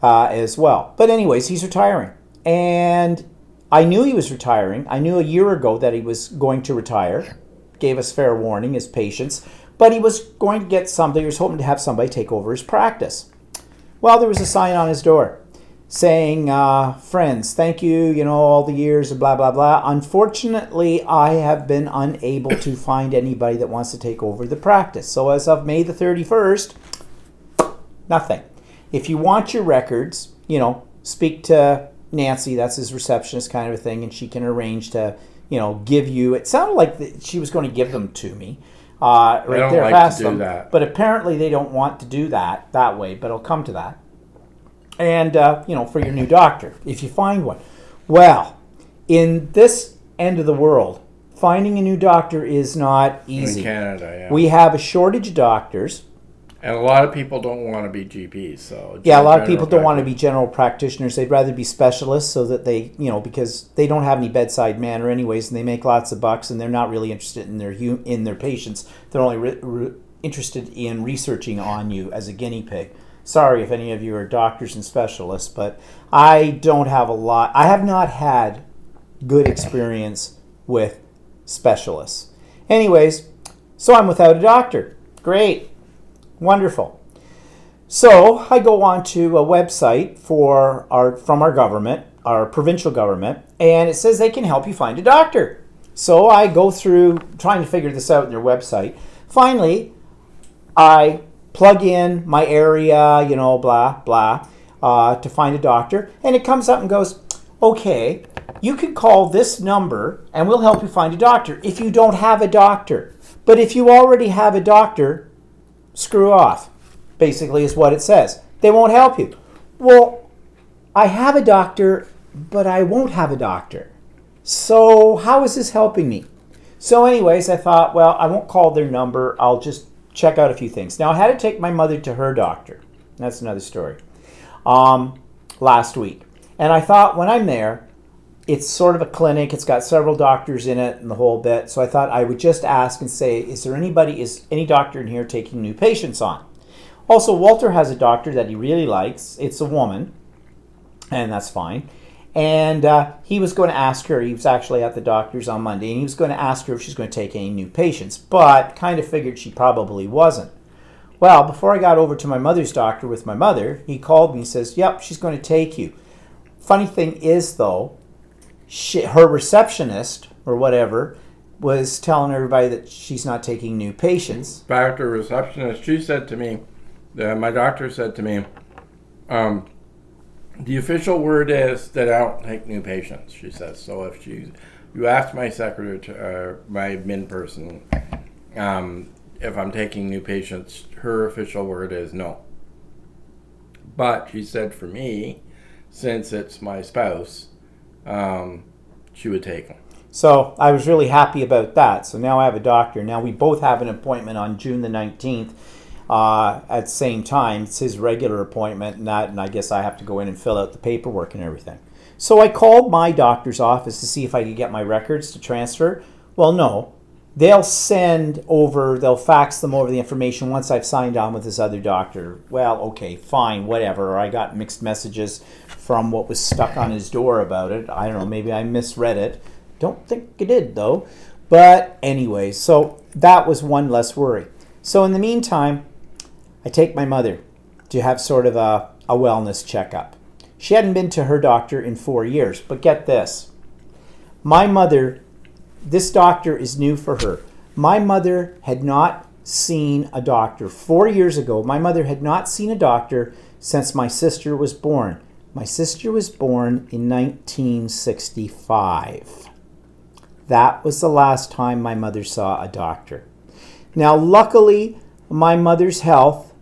as well. But anyways, he's retiring. And I knew he was retiring. I knew a year ago that he was going to retire. Gave us fair warning as patients. But he was going to get somebody. He was hoping to have somebody take over his practice. Well, there was a sign on his door saying, friends, thank you, all the years and blah, blah, blah. Unfortunately, I have been unable to find anybody that wants to take over the practice. So as of May the 31st, nothing. If you want your records, speak to Nancy, that's his receptionist kind of a thing, and she can arrange to, give you, it sounded like she was going to give them to me. Right don't there, like past to do them. that. But apparently they don't want to do that way, but I'll come to that. And, for your new doctor, if you find one. Well, in this end of the world, finding a new doctor is not easy. In Canada, yeah. We have a shortage of doctors. And a lot of people don't want to be GPs. So Yeah, a lot of people general don't want to be general practitioners. They'd rather be specialists so that they, because they don't have any bedside manner anyways, and they make lots of bucks, and they're not really interested in their patients. They're only interested in researching on you as a guinea pig. Sorry if any of you are doctors and specialists, but I don't have a lot. I have not had good experience with specialists. Anyways, so I'm without a doctor. Great. Wonderful. So I go on to a website from our government, our provincial government, and it says they can help you find a doctor. So I go through trying to figure this out in their website. Finally, I plug in my area, blah, blah, to find a doctor, and it comes up and goes, okay, you can call this number and we'll help you find a doctor if you don't have a doctor. But if you already have a doctor, screw off, basically is what it says. They won't help you. Well, I have a doctor, but I won't have a doctor. So how is this helping me? So anyways, I thought, well, I won't call their number. I'll just check out a few things. Now, I had to take my mother to her doctor. That's another story. Last week. And I thought when I'm there, it's sort of a clinic. It's got several doctors in it and the whole bit. So I thought I would just ask and say, is any doctor in here taking new patients on? Also, Walter has a doctor that he really likes. It's a woman, and that's fine. And he was going to ask her, he was actually at the doctor's on Monday, and he was going to ask her if she's going to take any new patients, but kind of figured she probably wasn't. Well, before I got over to my mother's doctor with my mother, he called me and says, yep, she's going to take you. Funny thing is, though, her receptionist, or whatever, was telling everybody that she's not taking new patients. Back to a receptionist, she said to me, my doctor said to me, the official word is that I don't take new patients, she says. So if you ask my secretary, my admin person, if I'm taking new patients, her official word is no. But she said for me, since it's my spouse, she would take them. So I was really happy about that. So now I have a doctor. Now we both have an appointment on June the 19th. At the same time, it's his regular appointment, and I guess I have to go in and fill out the paperwork and everything. So I called my doctor's office to see if I could get my records to transfer. Well, no. They'll fax them over the information once I've signed on with this other doctor. Well, okay, fine, whatever. I got mixed messages from what was stuck on his door about it. I don't know, maybe I misread it. Don't think I did, though. But anyway, so that was one less worry. So in the meantime, I take my mother to have sort of a wellness checkup. She hadn't been to her doctor in 4 years, but get this. My mother, this doctor is new for her. My mother had not seen a doctor 4 years ago. My mother had not seen a doctor since my sister was born. My sister was born in 1965. That was the last time my mother saw a doctor. Now, luckily, my mother's health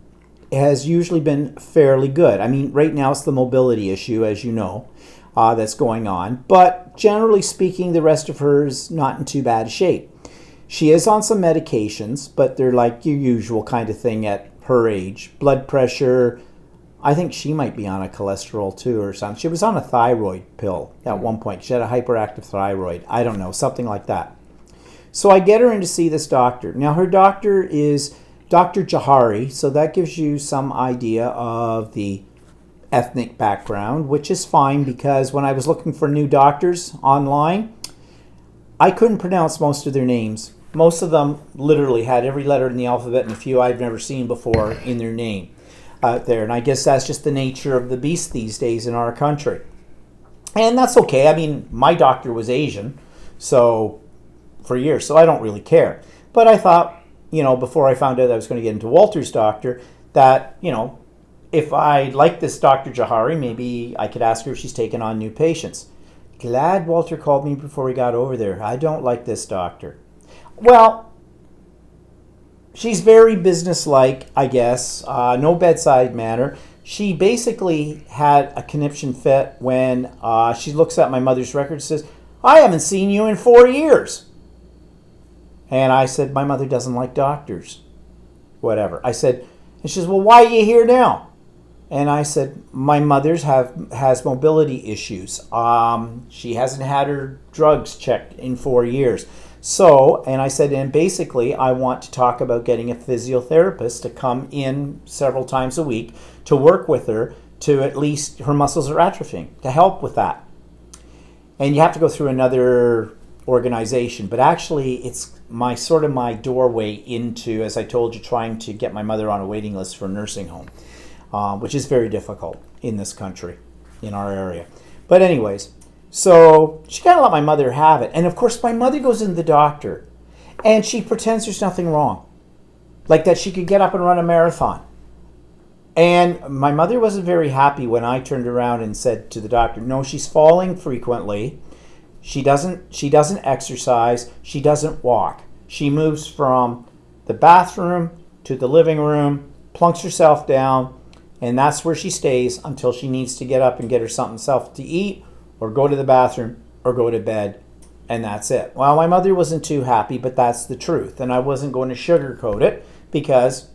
has usually been fairly good. I mean, right now it's the mobility issue, as you know, that's going on. But generally speaking, the rest of her is not in too bad shape. She is on some medications, but they're like your usual kind of thing at her age. Blood pressure. I think she might be on a cholesterol too or something. She was on a thyroid pill at one point. She had a hyperactive thyroid. I don't know, something like that. So I get her in to see this doctor. Now her doctor is Dr. Jahari, so that gives you some idea of the ethnic background, which is fine because when I was looking for new doctors online, I couldn't pronounce most of their names. Most of them literally had every letter in the alphabet and a few I've never seen before in their name there. And I guess that's just the nature of the beast these days in our country. And that's okay. I mean, my doctor was Asian, so for years, so I don't really care. But I thought, before I found out I was going to get into Walter's doctor, that, if I like this Dr. Jahari, maybe I could ask her if she's taken on new patients. Glad Walter called me before we got over there. I don't like this doctor. Well, she's very businesslike, I guess. No bedside manner. She basically had a conniption fit when she looks at my mother's record and says, I haven't seen you in 4 years. And I said, my mother doesn't like doctors. Whatever. I said, And she says, well, why are you here now? And I said, my mother's has mobility issues. She hasn't had her drugs checked in 4 years. So, and I said, and basically, I want to talk about getting a physiotherapist to come in several times a week to work with her to at least her muscles are atrophying, to help with that. And you have to go through another organization, but actually it's my doorway into, as I told you, trying to get my mother on a waiting list for a nursing home, which is very difficult in this country, in our area. But anyways, so she kind of let my mother have it. And of course, my mother goes into the doctor and she pretends there's nothing wrong, like that she could get up and run a marathon. And my mother wasn't very happy when I turned around and said to the doctor, no, she's falling frequently. She doesn't exercise. She doesn't walk. She moves from the bathroom to the living room, plunks herself down, and that's where she stays until she needs to get up and get her something to eat or go to the bathroom or go to bed, and that's it. Well, my mother wasn't too happy, but that's the truth, and I wasn't going to sugarcoat it because,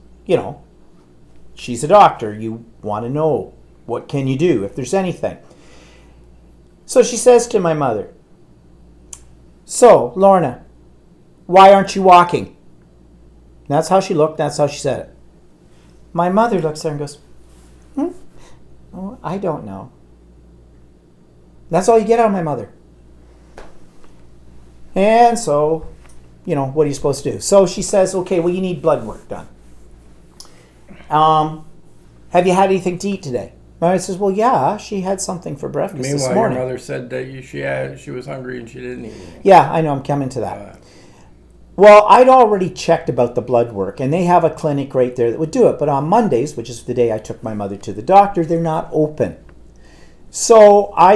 she's a doctor. You want to know what can you do if there's anything. So she says to my mother, so, Lorna, why aren't you walking? And that's how she looked. That's how she said it. My mother looks there and goes, oh, I don't know. That's all you get out of my mother. And so, what are you supposed to do? So she says, okay, well, you need blood work done. Have you had anything to eat today? My mother says, well, yeah, she had something for breakfast this morning. Meanwhile, your mother said that she was hungry and she didn't eat anything. Yeah, I know, I'm coming to that. Well, I'd already checked about the blood work, and they have a clinic right there that would do it. But on Mondays, which is the day I took my mother to the doctor, they're not open. So I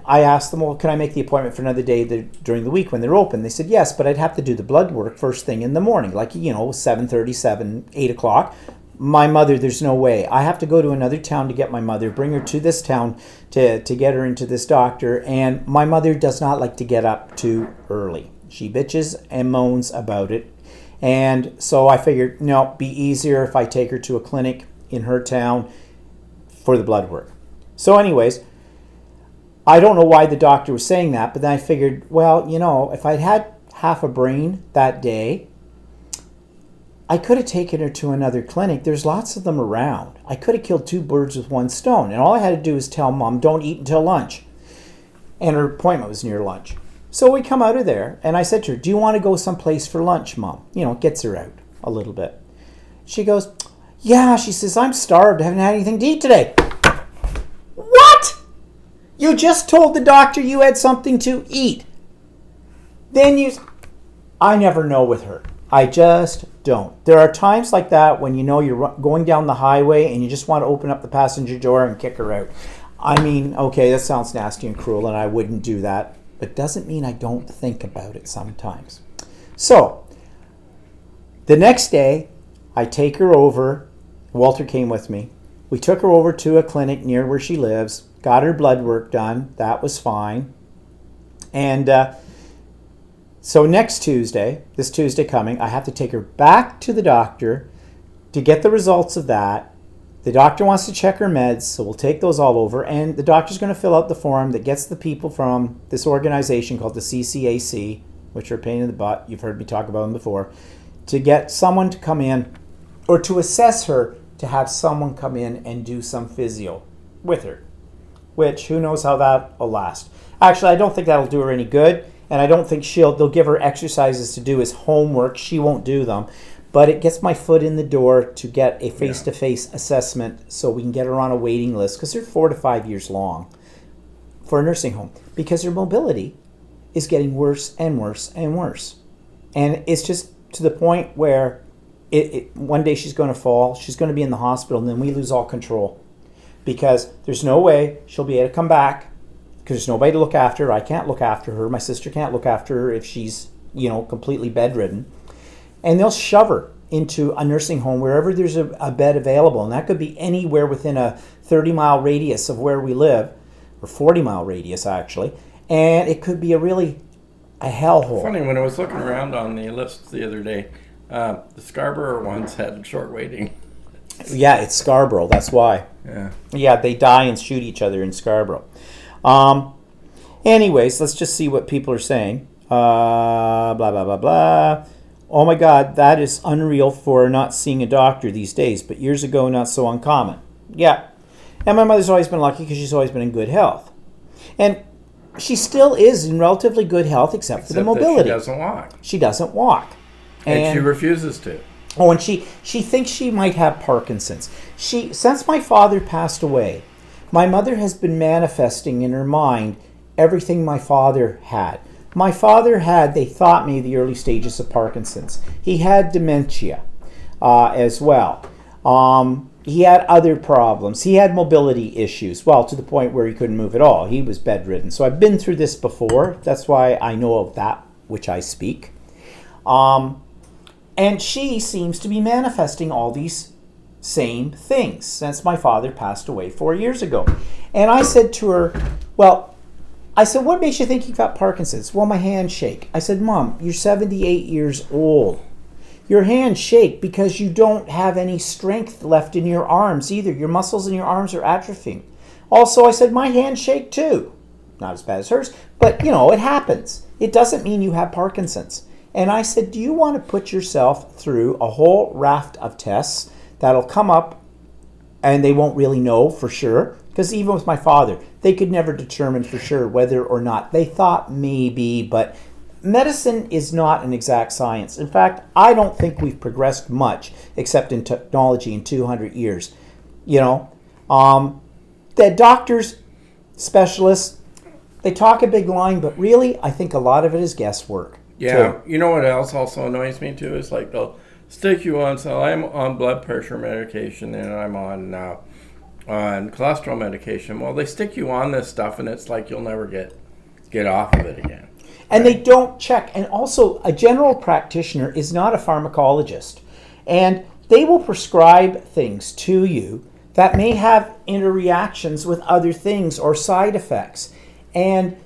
asked them, well, can I make the appointment for another day during the week when they're open? They said, yes, but I'd have to do the blood work first thing in the morning, like, 7:37, 8 o'clock. My mother, there's no way. I have to go to another town to get my mother, bring her to this town to get her into this doctor. And my mother does not like to get up too early. She bitches and moans about it. And so I figured, no, it'd be easier if I take her to a clinic in her town for the blood work. So anyways, I don't know why the doctor was saying that, but then I figured, well, if I'd had half a brain that day, I could have taken her to another clinic. There's lots of them around. I could have killed two birds with one stone. And all I had to do was tell Mom, don't eat until lunch. And her appointment was near lunch. So we come out of there, and I said to her, do you want to go someplace for lunch, Mom? It gets her out a little bit. She goes, yeah, she says, I'm starved. I haven't had anything to eat today. What? You just told the doctor you had something to eat. I never know with her. I just don't. There are times like that when you're going down the highway and you just want to open up the passenger door and kick her out. I mean, okay, that sounds nasty and cruel, and I wouldn't do that, but doesn't mean I don't think about it sometimes. So, the next day, I take her over. Walter came with me. We took her over to a clinic near where she lives, got her blood work done. That was fine. And so this Tuesday coming, I have to take her back to the doctor to get the results of that. The doctor wants to check her meds, so we'll take those all over. And the doctor's going to fill out the form that gets the people from this organization called the CCAC, which are a pain in the butt. You've heard me talk about them before. To get someone to come in, or to assess her, to have someone come in and do some physio with her. Which, who knows how that will last. Actually, I don't think that'll do her any good. And I don't think they'll give her exercises to do as homework. She won't do them. But it gets my foot in the door to get a face-to-face assessment so we can get her on a waiting list, because they're 4 to 5 years long for a nursing home, because her mobility is getting worse and worse and worse. And it's just to the point where one day she's going to fall, she's going to be in the hospital, and then we lose all control, because there's no way she'll be able to come back, because there's nobody to look after her. I can't look after her. My sister can't look after her if she's, completely bedridden. And they'll shove her into a nursing home wherever there's a bed available. And that could be anywhere within a 30-mile radius of where we live, or 40-mile radius, actually. And it could be a hellhole. Funny, when I was looking around on the list the other day, the Scarborough ones had short waiting. Yeah, it's Scarborough. That's why. Yeah. Yeah, they die and shoot each other in Scarborough. Anyways, let's just see what people are saying. Blah, blah, blah, blah. Oh my God, that is unreal for not seeing a doctor these days, but years ago, not so uncommon. Yeah. And my mother's always been lucky because she's always been in good health. And she still is in relatively good health except for the mobility. That she doesn't walk. She doesn't walk. And she refuses to. Oh, and she thinks she might have Parkinson's. Since my father passed away, my mother has been manifesting in her mind everything my father had. My father had, they thought, maybe the early stages of Parkinson's. He had dementia as well. He had other problems. He had mobility issues, well, to the point where he couldn't move at all. He was bedridden. So I've been through this before. That's why I know of that which I speak. And she seems to be manifesting all these same things since my father passed away 4 years ago. And I said to her, what makes you think you got Parkinson's? Well, my hands shake. I said, Mom, you're 78 years old. Your hands shake because you don't have any strength left in your arms either. Your muscles in your arms are atrophying. Also, I said, my hands shake too. Not as bad as hers, but it happens. It doesn't mean you have Parkinson's. And I said, do you want to put yourself through a whole raft of tests that'll come up and they won't really know for sure? Because even with my father, they could never determine for sure whether or not. They thought maybe, but medicine is not an exact science. In fact, I don't think we've progressed much except in technology in 200 years. The doctors, specialists, they talk a big line, but really, I think a lot of it is guesswork. Yeah. You know what else also annoys me too is like they'll stick you on. So I'm on blood pressure medication and I'm on cholesterol medication. Well, they stick you on this stuff and it's like you'll never get off of it again. And they don't check. And also, a general practitioner is not a pharmacologist. And they will prescribe things to you that may have interreactions with other things or side effects. And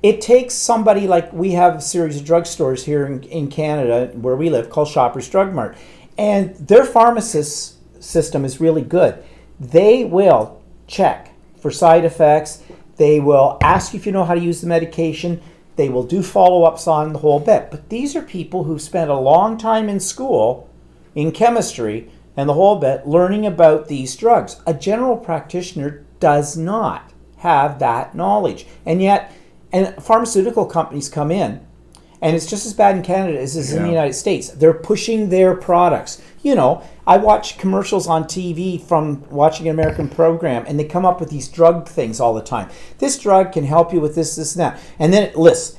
it takes somebody like, we have a series of drugstores here in Canada where we live called Shoppers Drug Mart. And their pharmacist system is really good. They will check for side effects. They will ask you if you know how to use the medication. They will do follow-ups on the whole bit. But these are people who've spent a long time in school, in chemistry, and the whole bit, learning about these drugs. A general practitioner does not have that knowledge. And pharmaceutical companies come in, and it's just as bad in Canada as it is in the United States. They're pushing their products. I watch commercials on TV from watching an American program, and they come up with these drug things all the time. This drug can help you with this, this, and that. And then it lists,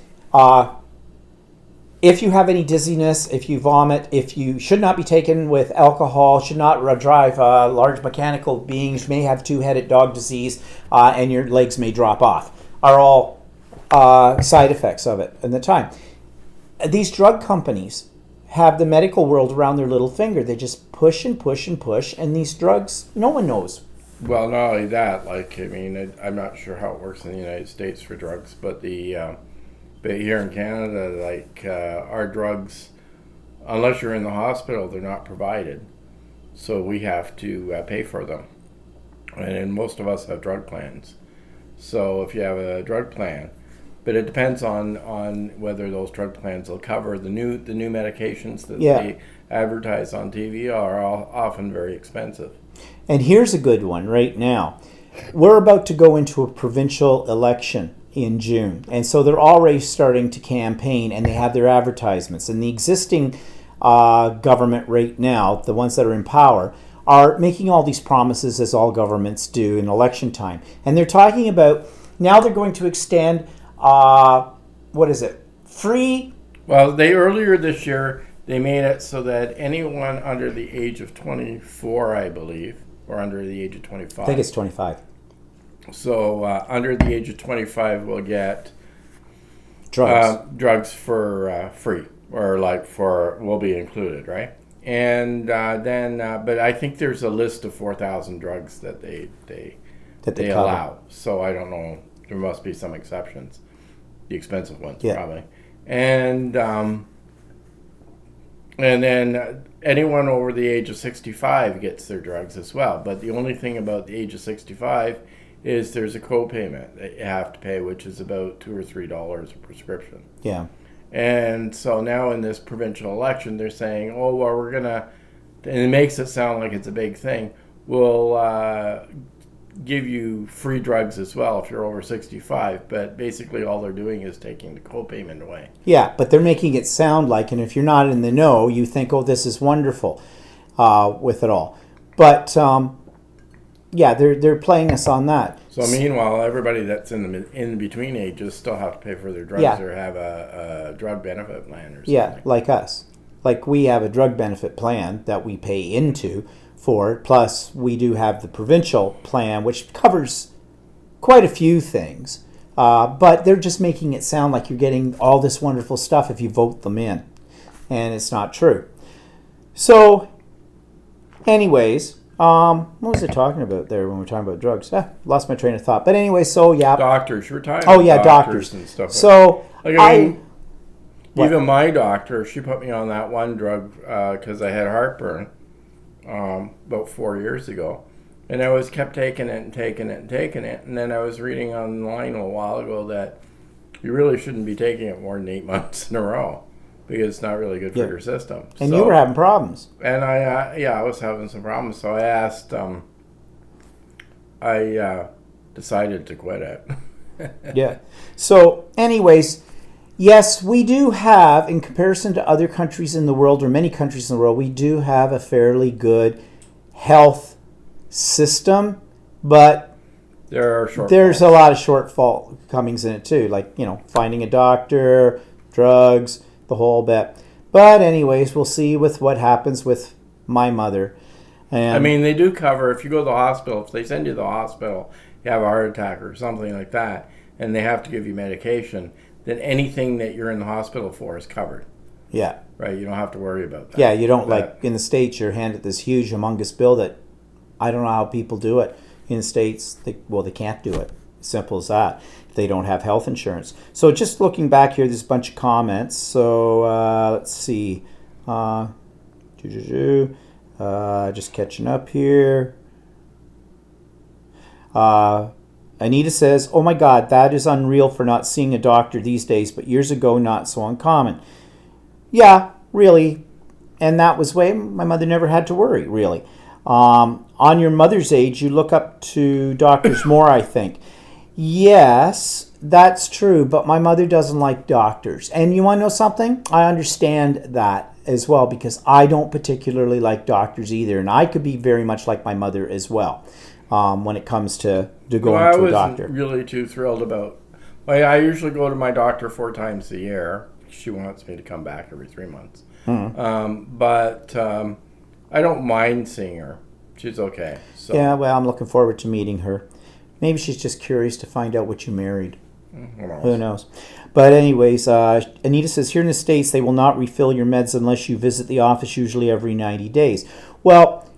if you have any dizziness, if you vomit, if you should not be taken with alcohol, should not drive large mechanical beings, may have two-headed dog disease, and your legs may drop off, are all side effects of it in the time. These drug companies have the medical world around their little finger. They just push and push and push, and these drugs, no one knows. Well, not only that, I'm not sure how it works in the United States for drugs, but but here in Canada, our drugs, unless you're in the hospital, they're not provided. So we have to pay for them. And most of us have drug plans. So if you have a drug plan, but it depends on whether those drug plans will cover the new medications that they advertise on TV are often very expensive. And here's a good one right now. We're about to go into a provincial election in June. And so they're already starting to campaign, and they have their advertisements. And the existing government right now, the ones that are in power, are making all these promises, as all governments do in election time. And they're talking about, now they're going to extend free. Well, earlier this year, they made it so that anyone under the age of 24, I believe, or under the age of 25. I think it's 25. So under the age of 25 will get drugs for free, or will be included, right? And but I think there's a list of 4,000 drugs that they allow. So I don't know. There must be some exceptions. The expensive ones, probably. And And then anyone over the age of 65 gets their drugs as well. But the only thing about the age of 65 is there's a co-payment that you have to pay, which is about $2 or $3 a prescription. Yeah. And so now in this provincial election, they're saying, oh, well, we're going to, and it makes it sound like it's a big thing, we'll give you free drugs as well if you're over 65. But basically all they're doing is taking the co-payment away. Yeah, but they're making it sound like, and if you're not in the know, you think, oh, this is wonderful with it all. But, yeah, they're playing us on that. So meanwhile, everybody that's in the in between ages still have to pay for their drugs Yeah. or have a drug benefit plan or something. Yeah, like us. Like we have a drug benefit plan that we pay into for, plus we do have the provincial plan, which covers quite a few things. But they're just making it sound like you're getting all this wonderful stuff if you vote them in. And it's not true. So, anyways, what was I talking about there when we were talking about drugs? Lost my train of thought. But anyway, so yeah. Doctors, you're talking Oh about yeah, doctors. and stuff. So like I mean, What? even my doctor, she put me on that one drug because I had heartburn about 4 years ago, and I was kept taking it and taking it and taking it, and then I was reading online a while ago that you really shouldn't be taking it more than 8 months in a row because it's not really good for your system. And you were having problems. And I was having some problems, so I asked. I decided to quit it. Yeah. So, anyways, yes, we do have, in comparison to other countries in the world, or many countries in the world, we do have a fairly good health system, but there's a lot of shortcomings in it too, like, finding a doctor, drugs, the whole bit. But anyways, we'll see with what happens with my mother. And I mean, they do cover, if you go to the hospital, if they send you to the hospital, you have a heart attack or something like that, and they have to give you medication, then anything that you're in the hospital for is covered. Yeah. Right? You don't have to worry about that. Yeah, you don't, like, in the States, you're handed this huge, humongous bill that I don't know how people do it. In the States, they can't do it. Simple as that. If they don't have health insurance. So just looking back here, there's a bunch of comments. So let's see. Just catching up here. Anita says, oh my God, that is unreal for not seeing a doctor these days, but years ago, not so uncommon. Yeah, really. And that was way my mother never had to worry, really. On your mother's age, you look up to doctors more, I think. Yes, that's true, but my mother doesn't like doctors. And you want to know something? I understand that as well, because I don't particularly like doctors either, and I could be very much like my mother as well when it comes to going to a doctor. I wasn't really too thrilled about. I usually go to my doctor 4 times a year. She wants me to come back every 3 months. Mm-hmm. But I don't mind seeing her. She's okay. So. Yeah, well, I'm looking forward to meeting her. Maybe she's just curious to find out what you married. Who knows? But anyways, Anita says, here in the States, they will not refill your meds unless you visit the office usually every 90 days. Well,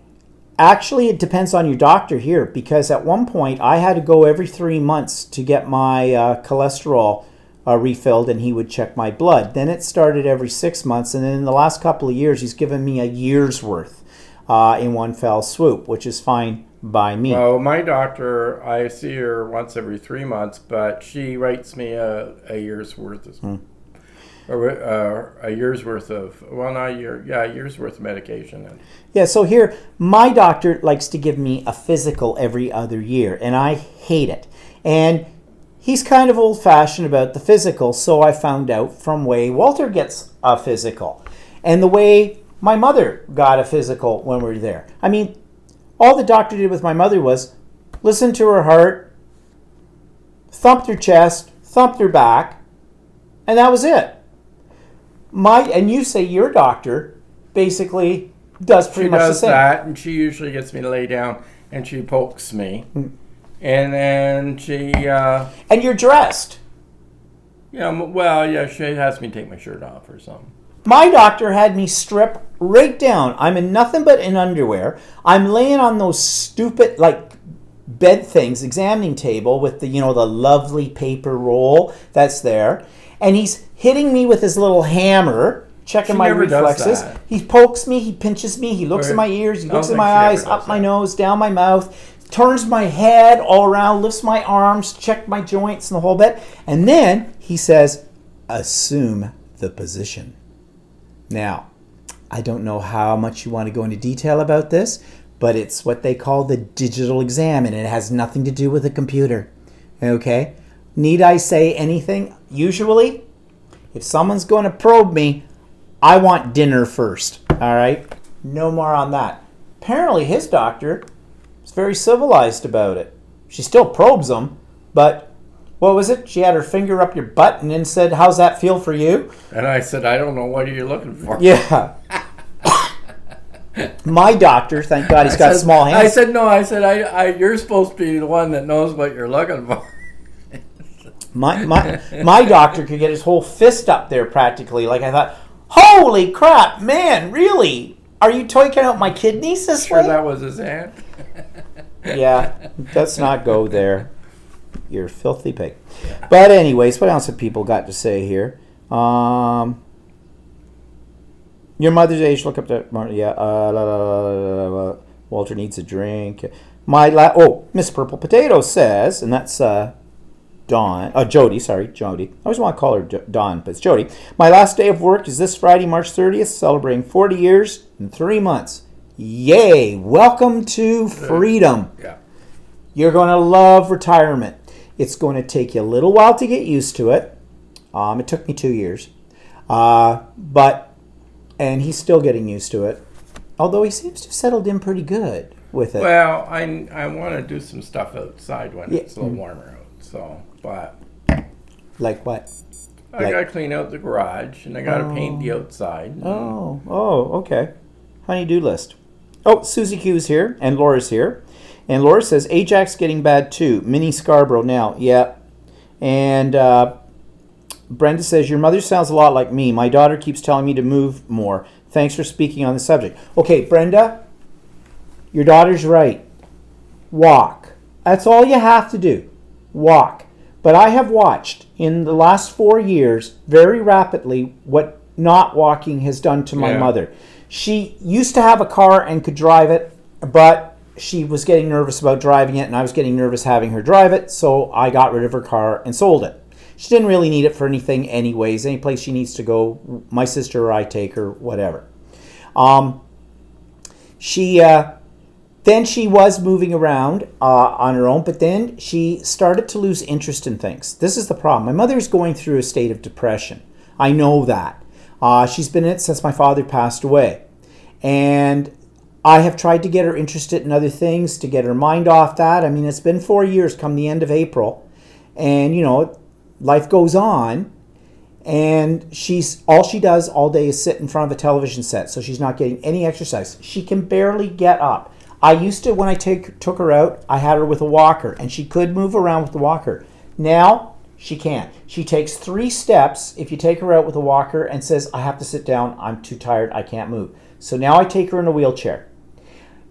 actually, it depends on your doctor here, because at one point, I had to go every 3 months to get my cholesterol refilled, and he would check my blood. Then it started every 6 months, and then in the last couple of years, he's given me a year's worth in one fell swoop, which is fine by me. Well, my doctor, I see her once every 3 months, but she writes me a year's worth of, a year's worth of, well, not a year, yeah, a year's worth of medication. Yeah, so here, my doctor likes to give me a physical every other year, and I hate it. And he's kind of old-fashioned about the physical, so I found out from way Walter gets a physical, and the way my mother got a physical when we were there. I mean, all the doctor did with my mother was listen to her heart, thumped her chest, thumped her back, and that was it. And you say your doctor basically does pretty much the same. She does that, and she usually gets me to lay down, and she pokes me, and then she... and you're dressed. Yeah, well, yeah, she has me take my shirt off or something. My doctor had me strip right down. I'm in nothing but in underwear. I'm laying on those stupid, bed things, examining table with the, the lovely paper roll that's there. And he's hitting me with his little hammer checking She my never does reflexes. that. He pokes me, he pinches me, he looks in my ears, he I don't looks in think my she ever eyes, does up my that. nose, down my mouth, turns my head all around, lifts my arms, check my joints and the whole bit. And then he says, assume the position. Now, I don't know how much you want to go into detail about this, but it's what they call the digital exam, and it has nothing to do with a computer. Okay? Need I say anything? Usually, if someone's going to probe me, I want dinner first. All right? No more on that. Apparently, his doctor is very civilized about it. She still probes him, but what was it? She had her finger up your butt and then said, how's that feel for you? And I said, I don't know what are you looking for. Yeah. My doctor, thank God he's got small hands. I said, no, I said, you're supposed to be the one that knows what you're looking for. My doctor could get his whole fist up there practically. Like I thought, holy crap, man, really? Are you taking out my kidneys this Sure, way? that was his hand. Yeah, let's not go there. You're a filthy pig. But anyways, what else have people got to say here? Your mother's age, look up to... Yeah, Walter needs a drink. Miss Purple Potato says, and that's Jody, sorry, Jody. I always want to call her Dawn, but it's Jody. My last day of work is this Friday, March 30th, celebrating 40 years and 3 months. Yay! Welcome to freedom. Yeah. You're going to love retirement. It's going to take you a little while to get used to it. It took me 2 years. And he's still getting used to it. Although he seems to have settled in pretty good with it. Well, I want to do some stuff outside when it's a little warmer out. So, but Like what? I got to clean out the garage and I got to paint the outside. Okay. Honey-do list. Oh, Susie Q's here and Laura's here. And Laura says, Ajax getting bad too. Mini Scarborough now. Yeah. And Brenda says, your mother sounds a lot like me. My daughter keeps telling me to move more. Thanks for speaking on the subject. Okay, Brenda, your daughter's right. Walk. That's all you have to do. Walk. But I have watched in the last 4 years very rapidly what not walking has done to my mother. She used to have a car and could drive it, but she was getting nervous about driving it, and I was getting nervous having her drive it, so I got rid of her car and sold it. She didn't really need it for anything anyways. Any place she needs to go, my sister or I take her, whatever. Then she was moving around on her own, but then she started to lose interest in things. This is the problem. My mother's going through a state of depression. I know that. She's been in it since my father passed away. And I have tried to get her interested in other things, to get her mind off that. I mean, it's been 4 years come the end of April. And, life goes on. And all she does all day is sit in front of a television set. So she's not getting any exercise. She can barely get up. I used to, when I took her out, I had her with a walker. And she could move around with the walker. Now, she can't. She takes 3 steps if you take her out with a walker and says, I have to sit down. I'm too tired. I can't move. So now I take her in a wheelchair.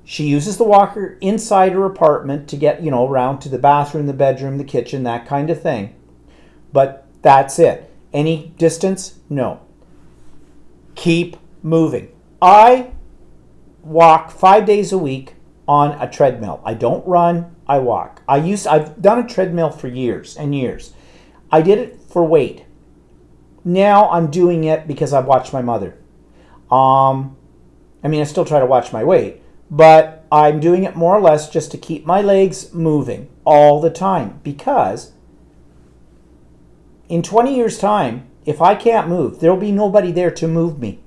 She uses the walker inside her apartment to get, around to the bathroom, the bedroom, the kitchen, that kind of thing. But that's it. Any distance? No. Keep moving. I walk 5 days a week on a treadmill. I don't run, I walk. I've done a treadmill for years and years. I did it for weight. Now I'm doing it because I've watched my mother. I still try to watch my weight, but I'm doing it more or less just to keep my legs moving all the time, because in 20 years' time, if I can't move, there'll be nobody there to move me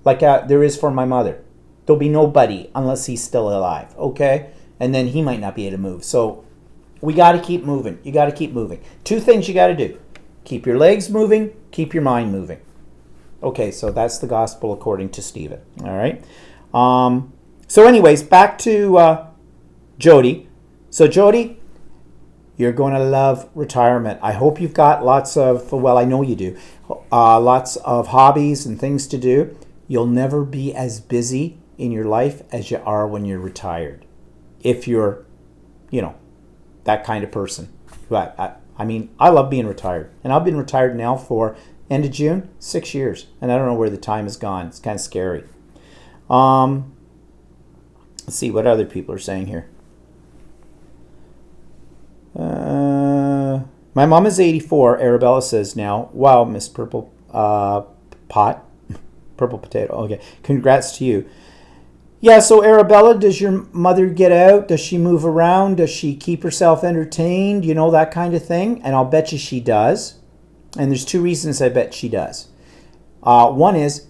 like there is for my mother. There'll be nobody unless he's still alive, okay? And then he might not be able to move. So we got to keep moving. You got to keep moving. 2 things you got to do. Keep your legs moving, keep your mind moving. Okay, so that's the gospel according to Stephen. All right. So anyways, back to Jody. So Jody, you're going to love retirement. I hope you've got lots of, I know you do, lots of hobbies and things to do. You'll never be as busy in your life as you are when you're retired. If you're, that kind of person. But I love being retired. And I've been retired now for End of June, 6 years, and I don't know where the time has gone. It's kind of scary. Let's see what other people are saying here. My mom is 84. Arabella says now. Wow, Miss Purple Pot. Purple Potato. Okay. Congrats to you. Yeah, so Arabella, does your mother get out? Does she move around? Does she keep herself entertained? You know, that kind of thing? And I'll bet you she does. And there's two reasons I bet she does. One is,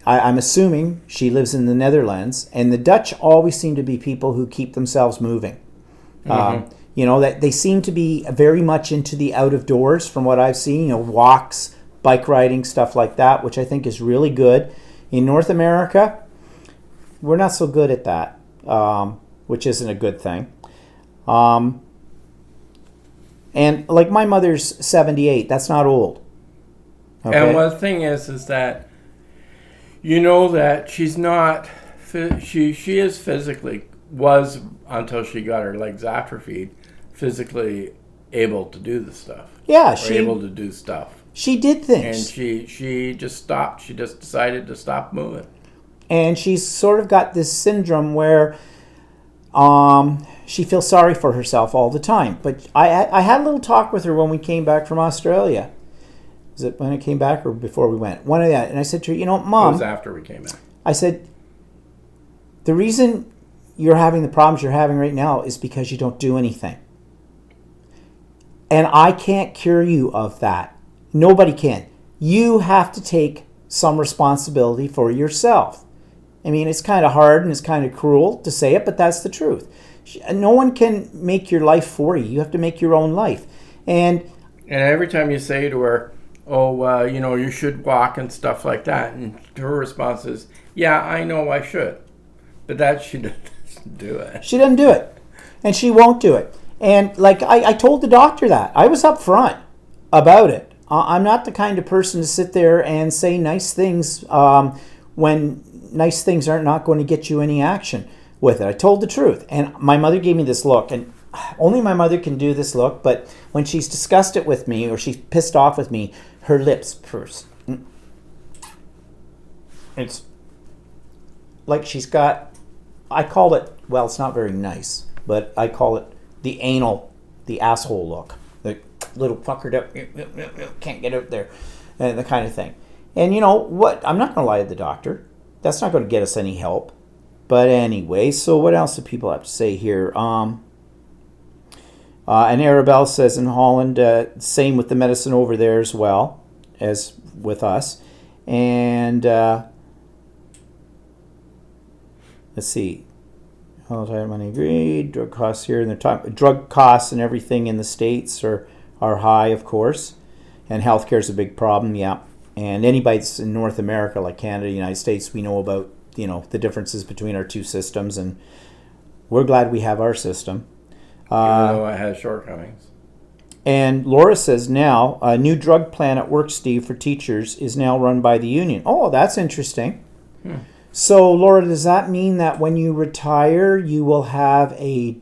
I'm assuming she lives in the Netherlands, and the Dutch always seem to be people who keep themselves moving. You know, that they seem to be very much into the out of doors from what I've seen, you know, walks, bike riding, stuff like that, which I think is really good. In North America, we're not so good at that, which isn't a good thing. And like my mother's 78, that's not old. Okay? And one thing is that you know that she's not, she is physically, was until she got her legs atrophied, physically able to do the stuff. Yeah, she able to do stuff. She did things. And she just stopped. She just decided to stop moving. And she's sort of got this syndrome where she feels sorry for herself all the time. But I had a little talk with her when we came back from Australia. Was it when I came back or before we went? One of that. And I said to her, you know, Mom. It was after we came back. I said, the reason you're having the problems you're having right now is because you don't do anything. And I can't cure you of that. Nobody can. You have to take some responsibility for yourself. I mean, it's kind of hard and it's kind of cruel to say it, but that's the truth. No one can make your life for you. You have to make your own life. And every time you say to her, oh, you know, you should walk and stuff like that, and her response is, yeah, I know I should. But that she doesn't do it. She doesn't do it. And she won't do it. And like I told the doctor that. I was up front about it. I'm not the kind of person to sit there and say nice things when nice things are not going to get you any action with it. I told the truth. And my mother gave me this look. And only my mother can do this look. But when she's discussed it with me or she's pissed off with me, her lips purse. It's like she's got, I call it, well, it's not very nice, but I call it the asshole look. The little fuckered up, can't get out there, and the kind of thing. And you know what? I'm not going to lie to the doctor. That's not going to get us any help. But anyway, so what else do people have to say here? And Arabelle says in Holland, same with the medicine over there as well as with us. And let's see. All time money agreed. Drug costs here, and they're talking drug costs and everything in the States are high, of course, and healthcare is a big problem. Yeah, and anybody that's in North America, like Canada, United States, we know about the differences between our two systems, and we're glad we have our system. Even though it has shortcomings. And Laura says now a new drug plan at work, Steve, for teachers is now run by the union. Oh, that's interesting. So, Laura, does that mean that when you retire, you will have a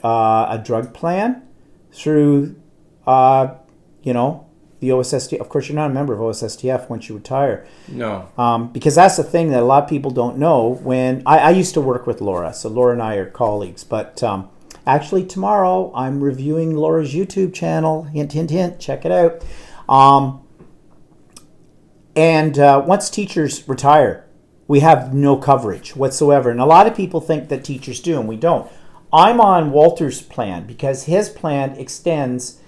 drug plan through, the OSSTF? Of course, you're not a member of OSSTF once you retire. No. Because that's the thing that a lot of people don't know. When I used to work with Laura, so Laura and I are colleagues. But actually, tomorrow I'm reviewing Laura's YouTube channel. Hint, hint, hint. Check it out. And once teachers retire, we have no coverage whatsoever. And a lot of people think that teachers do, and we don't. I'm on Walter's plan because his plan extends.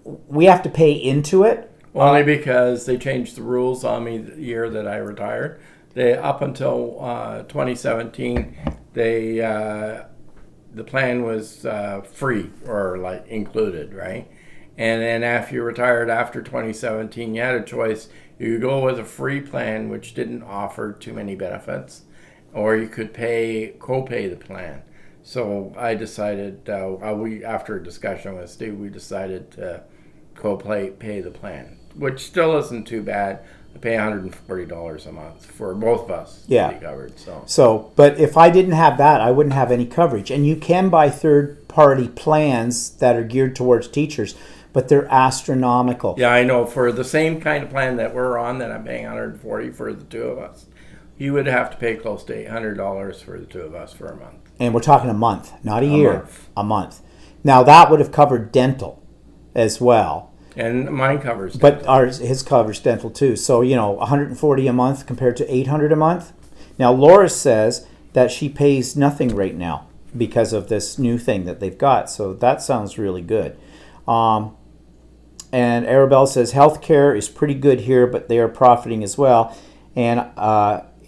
We have to pay into it. Only because they changed the rules on me the year that I retired. They up until 2017, the plan was free or like included, right? And then after you retired after 2017, you had a choice. You could go with a free plan, which didn't offer too many benefits, or you could co-pay the plan. So I decided, after a discussion with Steve, we decided to pay the plan, which still isn't too bad. I pay $140 a month for both of us to be covered. So, but if I didn't have that, I wouldn't have any coverage. And you can buy third-party plans that are geared towards teachers. but they're astronomical. Yeah, I know. For the same kind of plan that we're on, that I'm paying 140 for the two of us, you would have to pay close to $800 for the two of us for a month. And we're talking a month, not a year. Month. A month. Now that would have covered dental as well. And mine covers. But his covers dental too. So, 140 a month compared to 800 a month. Now Laura says that she pays nothing right now because of this new thing that they've got. So that sounds really good. And Arabelle says healthcare is pretty good here, but they are profiting as well. And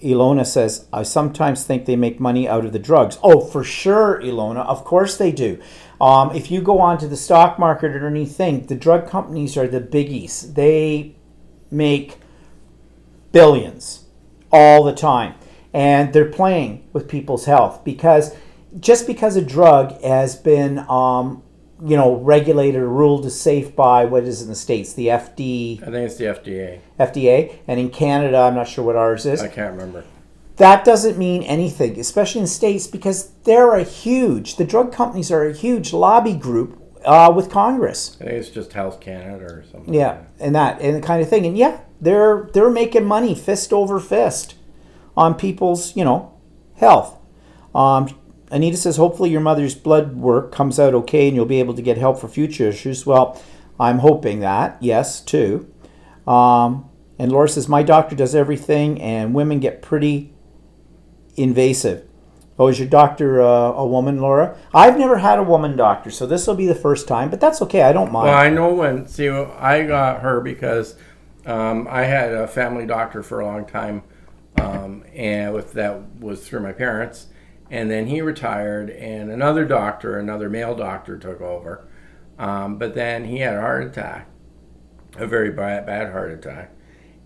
Ilona says, I sometimes think they make money out of the drugs. Oh, for sure, Ilona. Of course they do. If you go onto the stock market or anything, the drug companies are the biggies. They make billions all the time. And they're playing with people's health because just because a drug has been, regulated or ruled as safe by, what is in the States, the I think it's the FDA, and in Canada, I'm not sure what ours is. I can't remember. That doesn't mean anything, especially in the States, because the drug companies are a huge lobby group with Congress. I think it's just Health Canada or something. Yeah, and the kind of thing. And yeah, they're making money fist over fist on people's, health. Anita says, hopefully your mother's blood work comes out okay and you'll be able to get help for future issues. Well, I'm hoping that, yes, too. And Laura says, my doctor does everything and women get pretty invasive. Oh, is your doctor a woman, Laura? I've never had a woman doctor, so this will be the first time, but that's okay. I don't mind. Well, I know I got her because I had a family doctor for a long time, and that was through my parents. And then he retired, and another male doctor, took over. But then he had a heart attack, a very bad heart attack.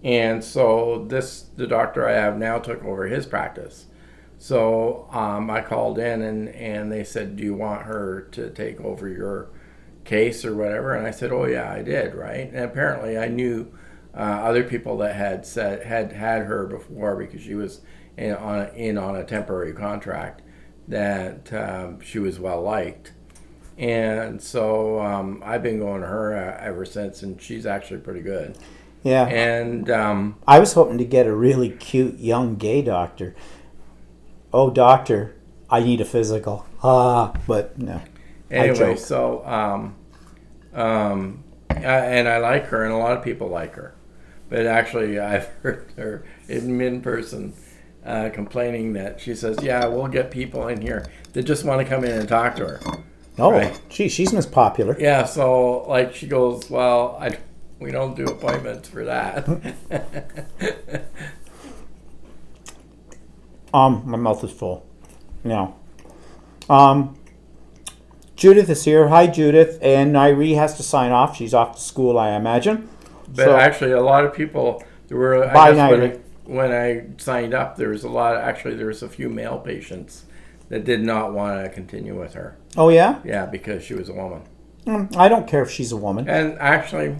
And so the doctor I have now took over his practice. So I called in, and they said, do you want her to take over your case or whatever? And I said, oh, yeah, I did, right? And apparently I knew other people that had her before because she was on a temporary contract, that she was well liked, and so I've been going to her ever since, and she's actually pretty good. Yeah. And I was hoping to get a really cute young gay doctor. Oh, doctor, I need a physical. But no. Anyway, so and I like her, and a lot of people like her, but actually I've heard her in person complaining that she says, yeah, we'll get people in here that just want to come in and talk to her. Oh, right? Gee, she's Miss Popular. Yeah, so she goes, well, we don't do appointments for that. My mouth is full. No. Judith is here. Hi, Judith. And Nairi has to sign off. She's off to school, I imagine. But actually, a lot of people, there were, Bye, Nairi. When I signed up, there was a few male patients that did not want to continue with her. Oh, yeah? Yeah, because she was a woman. I don't care if she's a woman. And actually,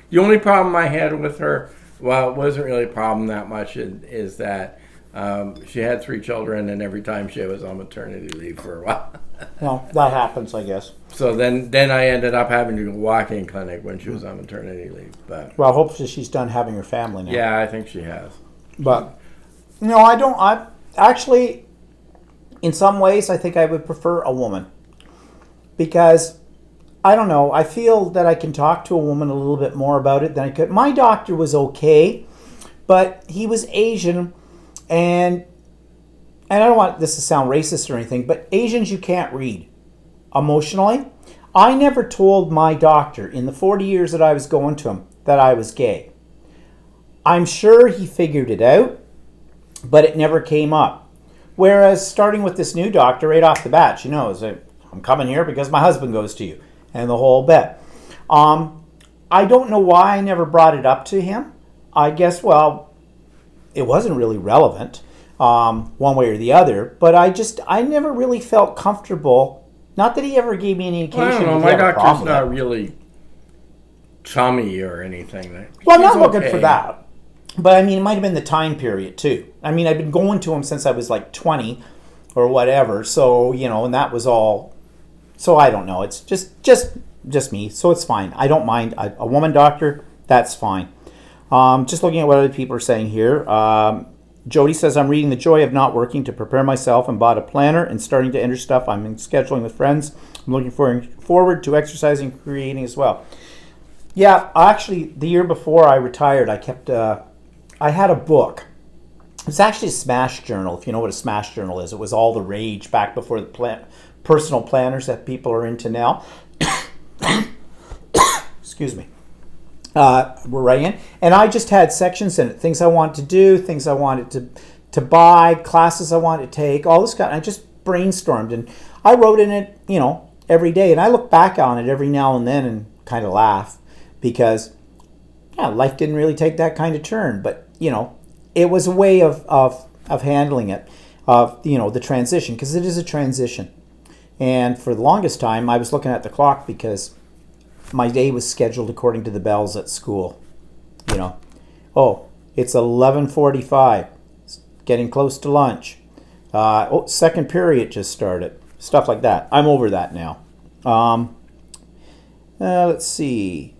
the only problem I had with her, well, it wasn't really a problem that much, is that she had 3 children, and every time she was on maternity leave for a while. Well, that happens, I guess. So then I ended up having to go walk-in clinic when she was on maternity leave. But well, hopefully she's done having her family now. yeah, I think she has. But no, I don't. I actually, in some ways, I think I would prefer a woman because I don't know. I feel that I can talk to a woman a little bit more about it than I could. My doctor was okay, but he was Asian, and I don't want this to sound racist or anything, but Asians you can't read emotionally. I never told my doctor in the 40 years that I was going to him that I was gay. I'm sure he figured it out, but it never came up. Whereas starting with this new doctor right off the bat, she knows I'm coming here because my husband goes to you, and the whole bit. I don't know why I never brought it up to him. I guess, well, it wasn't really relevant one way or the other, but I never really felt comfortable. Not that he ever gave me any indication. I don't know. My doctor's not really chummy or anything. Well, I'm not looking for that. But I mean, it might have been the time period too. I mean, I've been going to him since I was like 20 or whatever. So, and that was all. So I don't know. It's just just me, so it's fine. I don't mind. A woman doctor, that's fine. Just looking at what other people are saying here. Jody says, I'm reading The Joy of Not Working to prepare myself and bought a planner and starting to enter stuff. I'm in scheduling with friends. I'm looking forward to exercising and creating as well. Yeah, actually, the year before I retired, I had a book. It was actually a Smash Journal, if you know what a Smash Journal is. It was all the rage back before the personal planners that people are into now. Excuse me. We're right in. And I just had sections in it. Things I wanted to do, things I wanted to buy, classes I wanted to take, all this kind. I just brainstormed. And I wrote in it, every day. And I look back on it every now and then and kind of laugh because, life didn't really take that kind of turn. But, it was a way of handling it, of, the transition, because it is a transition. And for the longest time, I was looking at the clock because my day was scheduled according to the bells at school. Oh, it's 11:45. It's getting close to lunch. Second period just started. Stuff like that. I'm over that now. Let's see.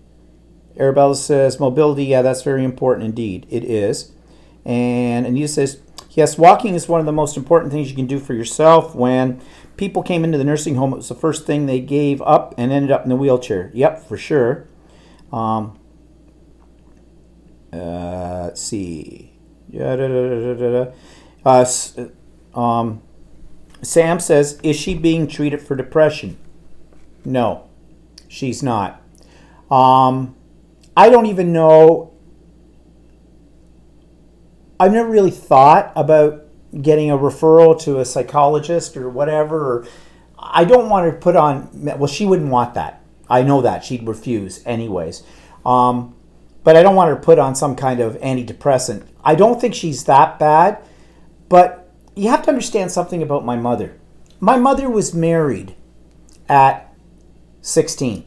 Arabella says, mobility, yeah, that's very important indeed. It is. And Anita says, yes, walking is one of the most important things you can do for yourself. When people came into the nursing home, it was the first thing they gave up and ended up in the wheelchair. Yep, for sure. Let's see. Sam says, is she being treated for depression? No, she's not. I don't even know. I've never really thought about getting a referral to a psychologist or whatever. Or I don't want her to put on, well, she wouldn't want that. I know that. She'd refuse anyways. But I don't want her to put on some kind of antidepressant. I don't think she's that bad. But you have to understand something about my mother. My mother was married at 16.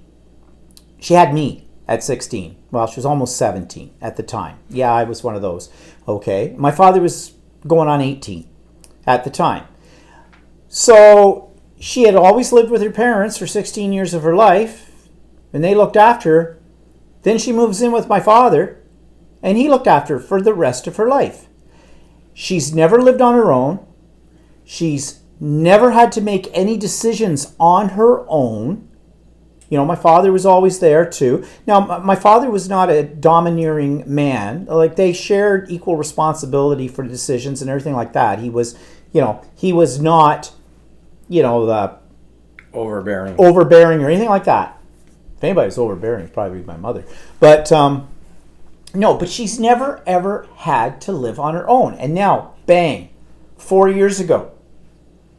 She had me at 16. Well, she was almost 17 at the time. Yeah, I was one of those. Okay. My father was going on 18 at the time. So she had always lived with her parents for 16 years of her life, and they looked after her. Then she moves in with my father, and he looked after her for the rest of her life. She's never lived on her own. She's never had to make any decisions on her own. My father was always there too. Now, my father was not a domineering man. Like, they shared equal responsibility for decisions and everything like that. He was, he was not, the overbearing or anything like that. If anybody's overbearing, it's probably my mother. But no, but she's never ever had to live on her own. And now, bang, 4 years ago,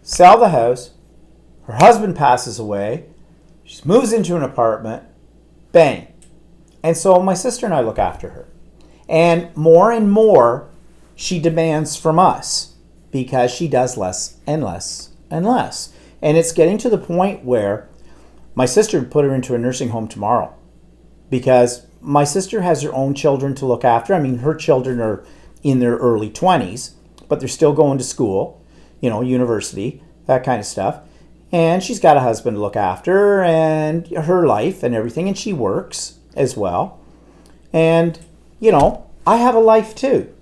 sell the house. Her husband passes away. She moves into an apartment, bang. And so my sister and I look after her. And more, she demands from us because she does less and less and less. And it's getting to the point where my sister would put her into a nursing home tomorrow because my sister has her own children to look after. I mean, her children are in their early 20s, but they're still going to school, university, that kind of stuff. And she's got a husband to look after and her life and everything. And she works as well. And, I have a life too.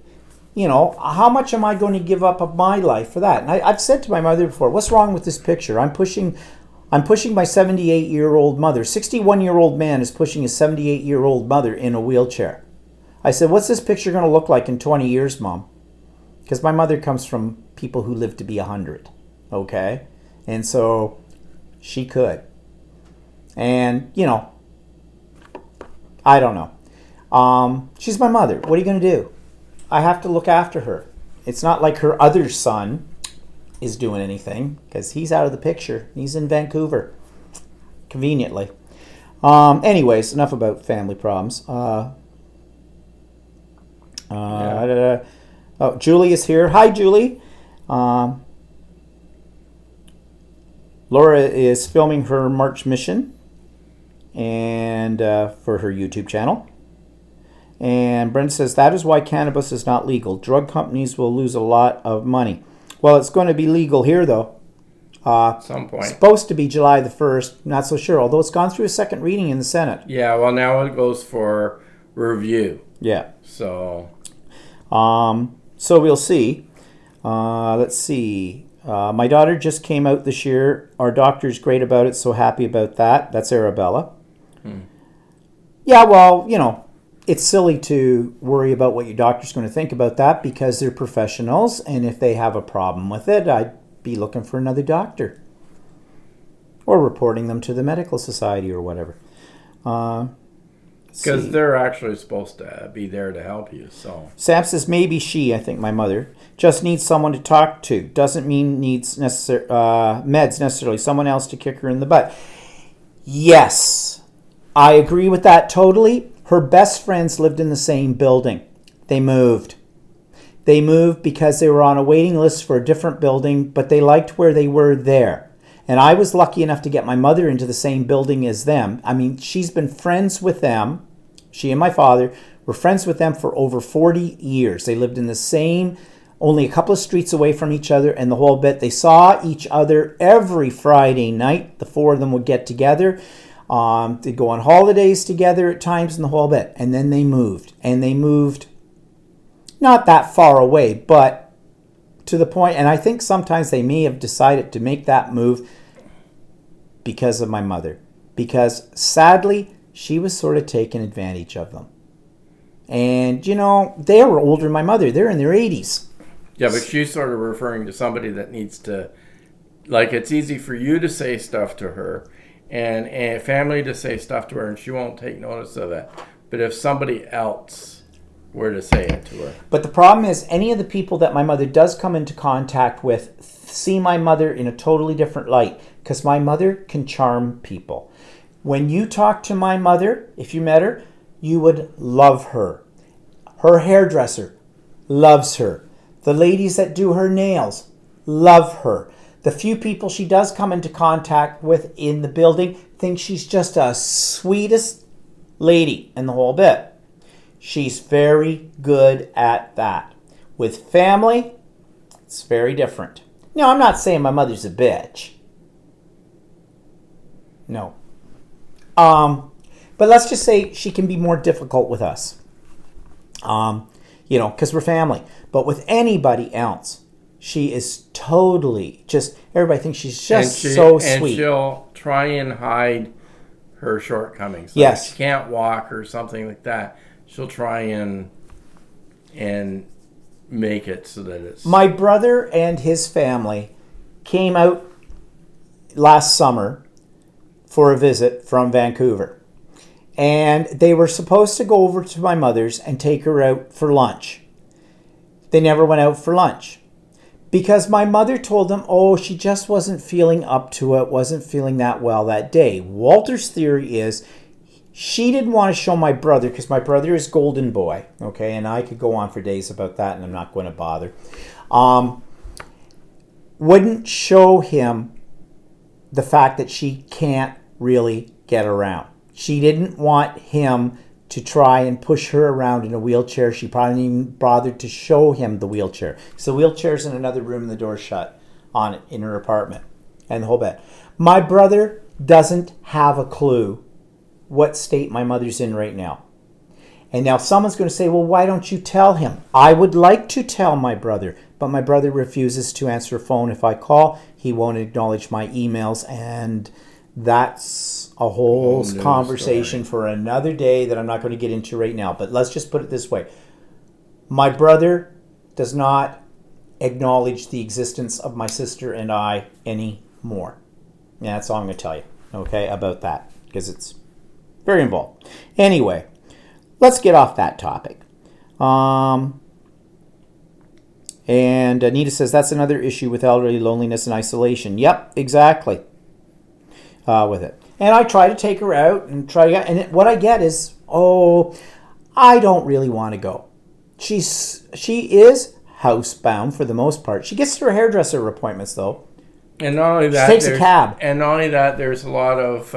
How much am I going to give up of my life for that? And I've said to my mother before, what's wrong with this picture? I'm pushing my 78-year-old mother. 61-year-old man is pushing a 78-year-old mother in a wheelchair. I said, what's this picture going to look like in 20 years, Mom? Because my mother comes from people who live to be 100. Okay? And so she could. And, I don't know. She's my mother. What are you going to do? I have to look after her. It's not like her other son is doing anything because he's out of the picture. He's in Vancouver, conveniently. Anyways, enough about family problems. Julie is here. Hi, Julie. Laura is filming her March mission and for her YouTube channel. And Brent says, that is why cannabis is not legal. Drug companies will lose a lot of money. Well, it's going to be legal here, though. At some point. Supposed to be July the 1st. Not so sure. Although it's gone through a second reading in the Senate. Yeah, well, now it goes for review. Yeah. So we'll see. Let's see. My daughter just came out this year. Our doctor's great about it, so happy about that. That's Arabella. Yeah, well, it's silly to worry about what your doctor's going to think about that because they're professionals, and if they have a problem with it, I'd be looking for another doctor. Or reporting them to the medical society or whatever. Because they're actually supposed to be there to help you, so. Sam says maybe she, I think my mother, just needs someone to talk to. Doesn't mean needs meds necessarily. Someone else to kick her in the butt. Yes, I agree with that totally. Her best friends lived in the same building. They moved. They moved because they were on a waiting list for a different building, but they liked where they were there. And I was lucky enough to get my mother into the same building as them. I mean, she's been friends with them. She and my father were friends with them for over 40 years. They lived in the same, only a couple of streets away from each other and the whole bit. They saw each other every Friday night. The four of them would get together. They'd go on holidays together at times and the whole bit. And then they moved. And they moved not that far away, but to the point, and I think sometimes they may have decided to make that move because of my mother. Because sadly, she was sort of taking advantage of them. And, they were older than my mother. They're in their 80s. Yeah, but she's sort of referring to somebody that needs to, like, it's easy for you to say stuff to her and a family to say stuff to her, and she won't take notice of it. But if somebody else were to say it to her. But the problem is, any of the people that my mother does come into contact with see my mother in a totally different light, because my mother can charm people. When you talk to my mother, if you met her, you would love her. Her hairdresser loves her. The ladies that do her nails love her. The few people she does come into contact with in the building think she's just a sweetest lady in the whole bit. She's very good at that. With family, it's very different. Now, I'm not saying my mother's a bitch. No. But let's just say she can be more difficult with us. Because we're family. But with anybody else, she is totally just, everybody thinks she's just so sweet. And she'll try and hide her shortcomings. Like yes. If she can't walk or something like that, she'll try and make it so that it's... My brother and his family came out last summer for a visit from Vancouver. And they were supposed to go over to my mother's and take her out for lunch. They never went out for lunch. Because my mother told them, she just wasn't feeling up to it, wasn't feeling that well that day. Walter's theory is she didn't want to show my brother, because my brother is golden boy, okay? And I could go on for days about that, and I'm not going to bother. Wouldn't show him the fact that she can't really get around. She didn't want him to try and push her around in a wheelchair. She probably didn't even bothered to show him the wheelchair. So the wheelchair's in another room and the door's shut on it in her apartment and the whole bit. My brother doesn't have a clue what state my mother's in right now. And now someone's going to say, well, why don't you tell him? I would like to tell my brother, but my brother refuses to answer a phone if I call. He won't acknowledge my emails, and that's a whole conversation for another day that I'm not going to get into right now. But let's just put it this way. My brother does not acknowledge the existence of my sister and I anymore. Yeah, that's all I'm going to tell you, okay, about that, because it's very involved. Anyway, let's get off that topic. And Anita says, that's another issue with elderly loneliness and isolation. Yep, exactly. With it. And I try to take her out and what I get is, I don't really want to go. She is housebound for the most part. She gets to her hairdresser appointments though. And not only that, she takes a cab. And not only that, there's a lot of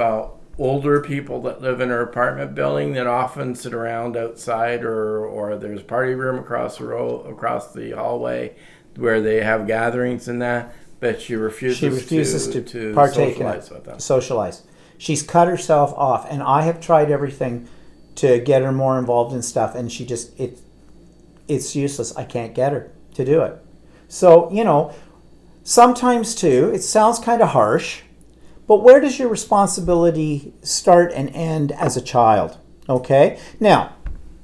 older people that live in her apartment building that often sit around outside, or there's a party room across the hallway where they have gatherings and that. But she refuses, She refuses to partake in socialize it, with them. socialize. She's cut herself off, and I have tried everything to get her more involved in stuff, and she just it's useless. I can't get her to do it. So, sometimes too, it sounds kind of harsh, but where does your responsibility start and end as a child? Okay? Now,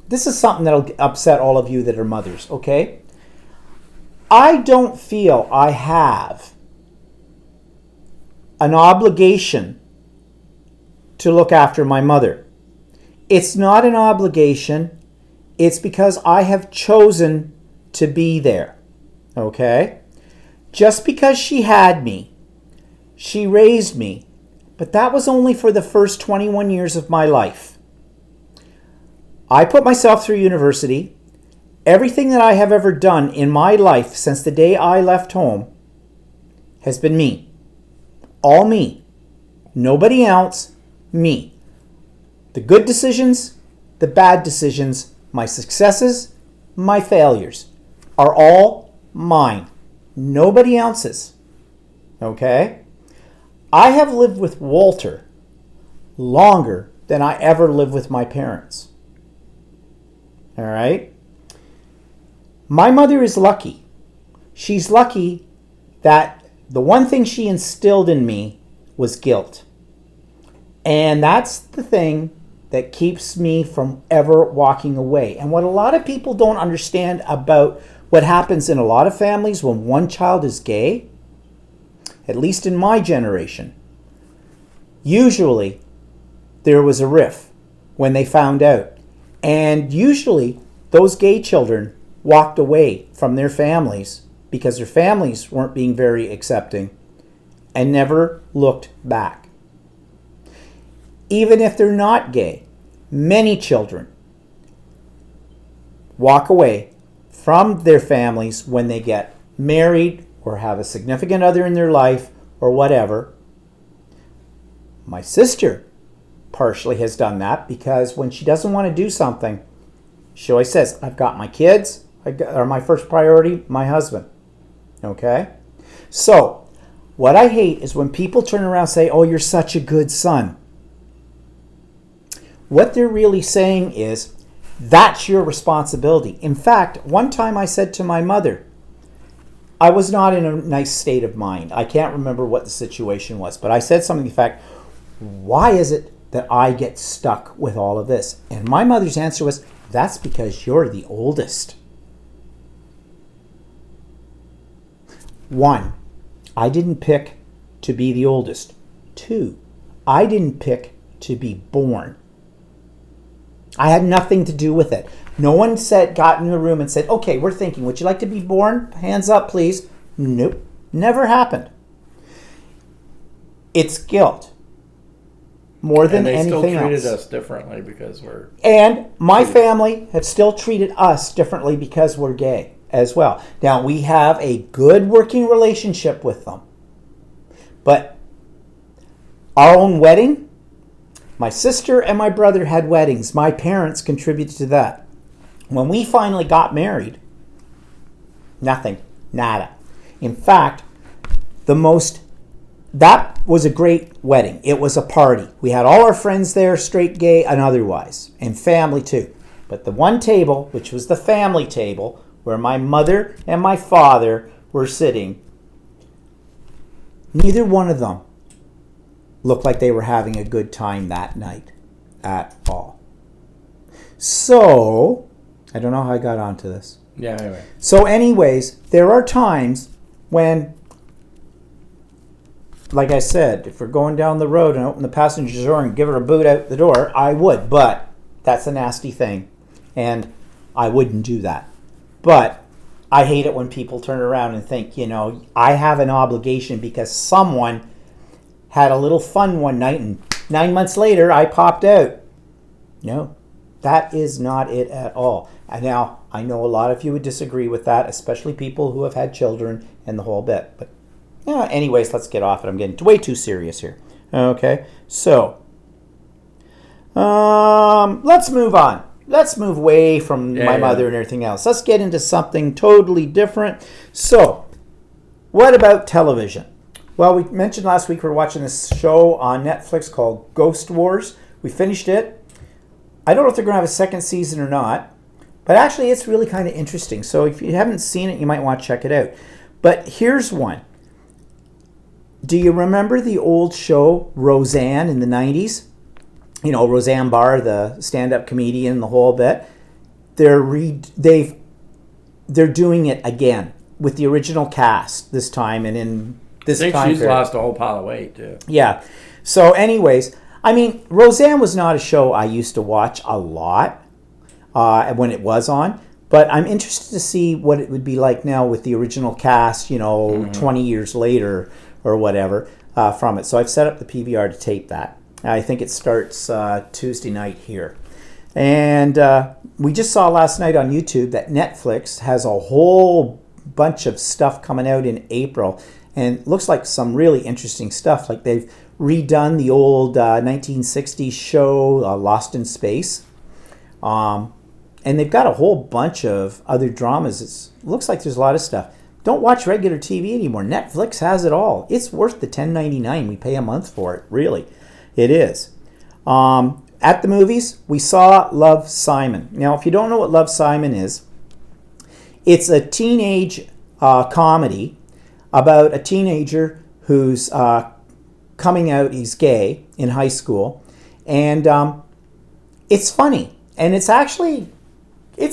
this is something that'll upset all of you that are mothers, okay? I don't feel I have an obligation to look after my mother. It's not an obligation. It's because I have chosen to be there. Okay? Just because she had me, she raised me, but that was only for the first 21 years of my life. I put myself through university. Everything that I have ever done in my life since the day I left home has been me. All me. Nobody else. Me. The good decisions, the bad decisions, my successes, my failures are all mine. Nobody else's. Okay? I have lived with Walter longer than I ever lived with my parents. All right? My mother is lucky. She's lucky that the one thing she instilled in me was guilt. And that's the thing that keeps me from ever walking away. And what a lot of people don't understand about what happens in a lot of families when one child is gay, at least in my generation, usually there was a rift when they found out. And usually those gay children walked away from their families because their families weren't being very accepting and never looked back. Even if they're not gay, many children walk away from their families when they get married or have a significant other in their life or whatever. My sister partially has done that because when she doesn't want to do something, she always says, I've got my kids, or my first priority, my husband. Okay? So, what I hate is when people turn around and say, oh, you're such a good son. What they're really saying is, that's your responsibility. In fact, one time I said to my mother, I was not in a nice state of mind. I can't remember what the situation was, but I said something to the fact, why is it that I get stuck with all of this? And my mother's answer was, that's because you're the oldest. 1, I didn't pick to be the oldest. 2, I didn't pick to be born. I had nothing to do with it. No one got in the room and said, okay, we're thinking, would you like to be born? Hands up, please. Nope. Never happened. It's guilt. More than anything else. And they still treated us differently because we're... And my family have still treated us differently because we're gay as well. Now, we have a good working relationship with them. But our own wedding, my sister and my brother had weddings. My parents contributed to that. When we finally got married, nothing. Nada. In fact, that was a great wedding. It was a party. We had all our friends there, straight, gay, and otherwise, and family too. But the one table, which was the family table, where my mother and my father were sitting, neither one of them looked like they were having a good time that night at all. So, I don't know how I got onto this. Yeah, anyway. So anyways, there are times when, like I said, if we're going down the road and open the passenger door and give her a boot out the door, I would, but that's a nasty thing, and I wouldn't do that. But I hate it when people turn around and think, I have an obligation because someone had a little fun one night and 9 months later I popped out. No, that is not it at all. And now, I know a lot of you would disagree with that, especially people who have had children and the whole bit. But anyways, let's get off it. I'm getting way too serious here. Okay, so let's move on. Let's move away from my mother and everything else. Let's get into something totally different. So, What about television? Well, we mentioned last week we were watching this show on Netflix called Ghost Wars. We finished it. I don't know if they're going to have a second season or not, but actually it's really kind of interesting. So if you haven't seen it, you might want to check it out. But here's one. Do you remember the old show Roseanne in the 90s? You know, Roseanne Barr, the stand-up comedian, the whole bit. They're doing it again with the original cast this time, and in this I think time she's period. lost a whole pile of weight too. Yeah. So anyways, I mean, Roseanne was not a show I used to watch a lot when it was on, but I'm interested to see what it would be like now with the original cast, 20 years later or whatever from it. So I've set up the PVR to tape that. I think it starts Tuesday night here. And we just saw last night on YouTube that Netflix has a whole bunch of stuff coming out in April, and looks like some really interesting stuff. Like they've redone the old 1960s show Lost in Space, and they've got a whole bunch of other dramas. It looks like there's a lot of stuff. Don't watch regular TV anymore. Netflix has it all. It's worth the $10.99 we pay a month for it. Really, it is. At the movies, we saw Love, Simon. Now, if you don't know what Love, Simon is, it's a teenage comedy about a teenager who's coming out, he's gay in high school, and it's funny, and it's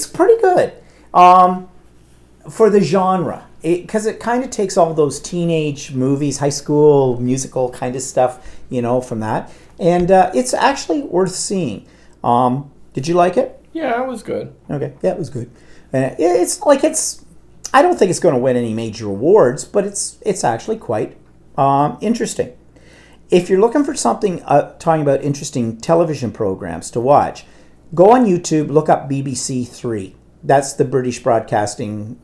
pretty good for the genre, because it kind of takes all those teenage movies, high school musical kind of stuff, from that, and it's actually worth seeing. Did you like it? Yeah, it was good. Okay, yeah, it was good. I don't think it's going to win any major awards, but it's actually quite interesting. If you're looking for something talking about interesting television programs to watch, go on YouTube, look up BBC Three. That's the British Broadcasting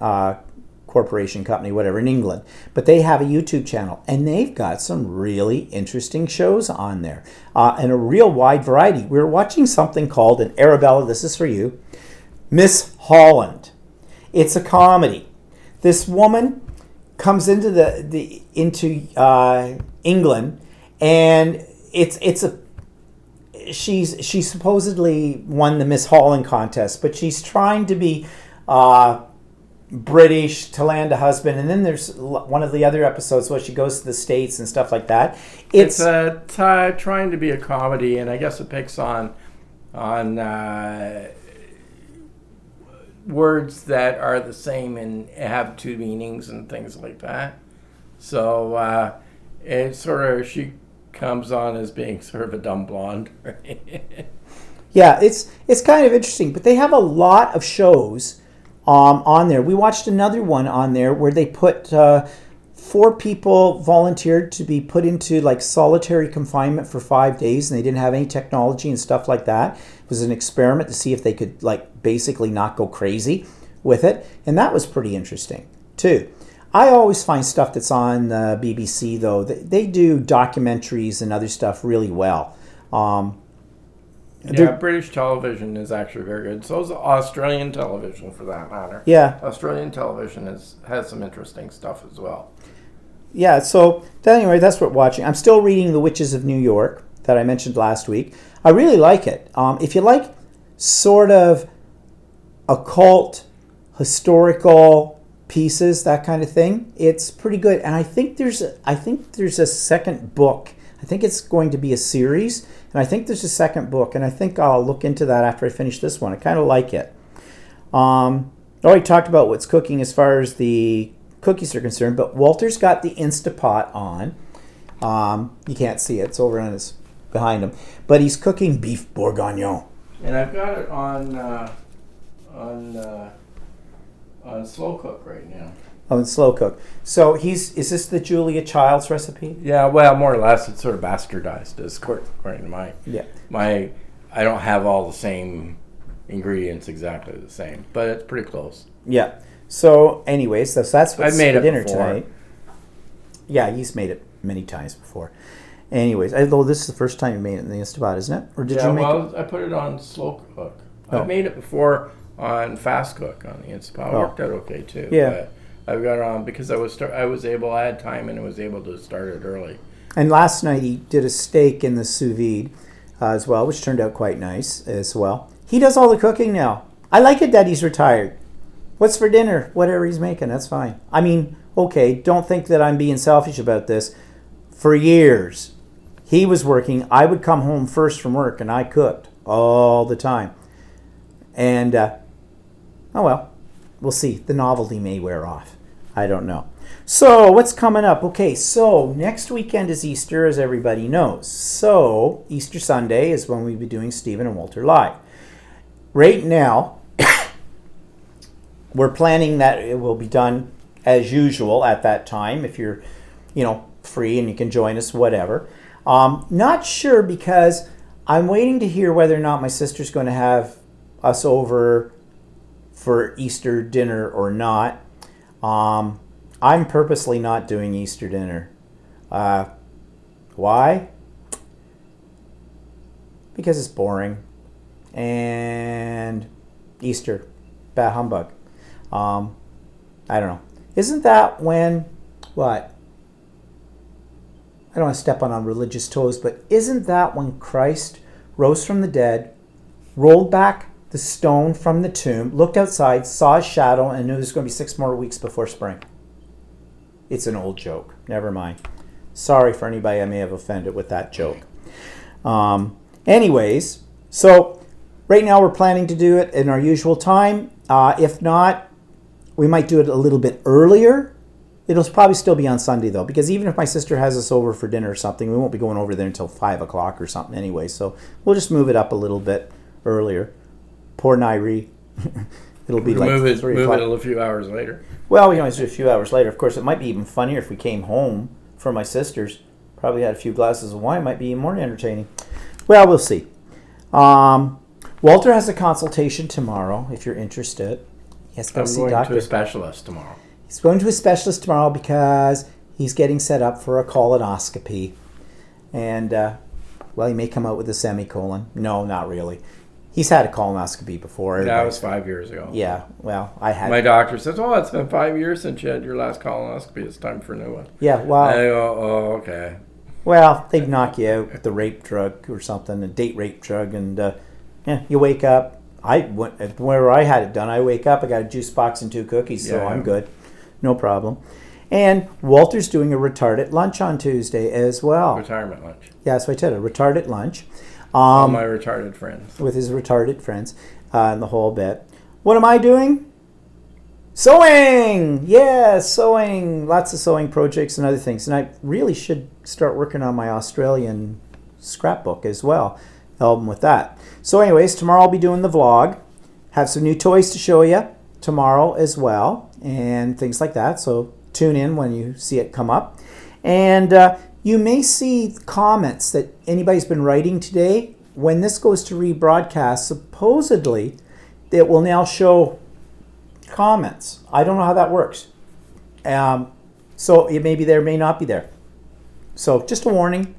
Corporation company, whatever, in England. But they have a YouTube channel, and they've got some really interesting shows on there, and a real wide variety. We were watching something called, and Arabella, this is for you, Miss Holland. It's a comedy. This woman comes into England, and she supposedly won the Miss Holland contest, but she's trying to be British to land a husband. And then there's one of the other episodes where she goes to the States and stuff like that. It's trying to be a comedy, and I guess it picks on words that are the same and have two meanings and things like that. So it's sort of, she comes on as being sort of a dumb blonde. Yeah, it's kind of interesting, but they have a lot of shows on there. We watched another one on there where they put 4 people volunteered to be put into like solitary confinement for 5 days, and they didn't have any technology and stuff like that. It was an experiment to see if they could like basically not go crazy with it, and that was pretty interesting too. I always find stuff that's on the BBC though, they do documentaries and other stuff really well. Yeah, British television is actually very good. So is Australian television, for that matter. Yeah. Australian television has some interesting stuff as well. Yeah, so anyway, that's what we're watching. I'm still reading The Witches of New York that I mentioned last week. I really like it. If you like sort of occult, historical pieces, that kind of thing, it's pretty good. And I think there's a second book. I think it's going to be a series, and I think there's a second book, and I think I'll look into that after I finish this one. I kind of like it. I already talked about what's cooking as far as the cookies are concerned, but Walter's got the Instapot on. You can't see it; it's over on his behind him. But he's cooking beef bourguignon. And I've got it on slow cook right now. Oh, and slow cook. So is this the Julia Childs recipe? Yeah, well, more or less, it's sort of bastardized, as according to I don't have all the same ingredients exactly the same, but it's pretty close. Yeah. So, anyways, that's what's I've made for it dinner before. tonight. Yeah, he's made it many times before. Anyways, although this is the first time you made it in the Instapot, isn't it? Or did you make it? I put it on slow cook. Oh. I've made it before on fast cook on the Instapot. It worked out okay too. Yeah. I've got it on because I had time and I was able to start it early. And last night he did a steak in the sous vide as well, which turned out quite nice as well. He does all the cooking now. I like it that he's retired. What's for dinner? Whatever he's making, that's fine. I mean, okay, don't think that I'm being selfish about this. For years, he was working. I would come home first from work and I cooked all the time. And, oh well, we'll see. The novelty may wear off. I don't know. So, what's coming up? Okay, so next weekend is Easter, as everybody knows. So, Easter Sunday is when we'll be doing Stephen and Walter Live. Right now, we're planning that it will be done as usual at that time. If you're, free and you can join us, whatever. Not sure because I'm waiting to hear whether or not my sister's going to have us over for Easter dinner or not. I'm purposely not doing Easter dinner. Why? Because it's boring. And Easter, bah humbug. I don't know. Isn't that when, what? I don't want to step on religious toes, but isn't that when Christ rose from the dead, rolled back the stone from the tomb, looked outside, saw a shadow, and knew it was going to be 6 more weeks before spring? It's an old joke. Never mind. Sorry for anybody I may have offended with that joke. Anyways, so right now we're planning to do it in our usual time. If not, we might do it a little bit earlier. It'll probably still be on Sunday, though, because even if my sister has us over for dinner or something, we won't be going over there until 5 o'clock or something anyway. So we'll just move it up a little bit earlier. Poor Nairi. It'll be like 3 o'clock. Move it a few hours later. Well, we can always do a few hours later. Of course, it might be even funnier if we came home from my sister's. Probably had a few glasses of wine. Might be even more entertaining. Well, we'll see. Walter has a consultation tomorrow, if you're interested. Yes, go see doctor. I'm going to a specialist tomorrow. He's going to a specialist tomorrow because he's getting set up for a colonoscopy. And, well, he may come out with a semicolon. No, not really. He's had a colonoscopy before. That was 5 years ago. Yeah, well, I had. My doctor says, "Oh, it's been 5 years since you had your last colonoscopy. It's time for a new one." Yeah, well. I go, "Oh, okay." Well, they'd knock you out with the rape drug or something, a date rape drug, and you wake up. I went where I had it done. I wake up, I got a juice box and 2 cookies, so I'm good, no problem. And Walter's doing a retarded lunch on Tuesday as well. Retirement lunch. Yeah, that's what I said, a retarded lunch. All my retarded friends. With his retarded friends and the whole bit. What am I doing? Sewing! Yeah, sewing. Lots of sewing projects and other things. And I really should start working on my Australian scrapbook as well. Help them with that. So anyways, tomorrow I'll be doing the vlog. Have some new toys to show you tomorrow as well. And things like that. So tune in when you see it come up. And you may see comments that anybody's been writing today. When this goes to rebroadcast, supposedly it will now show comments. I don't know how that works. So it may be there, may not be there. So just a warning.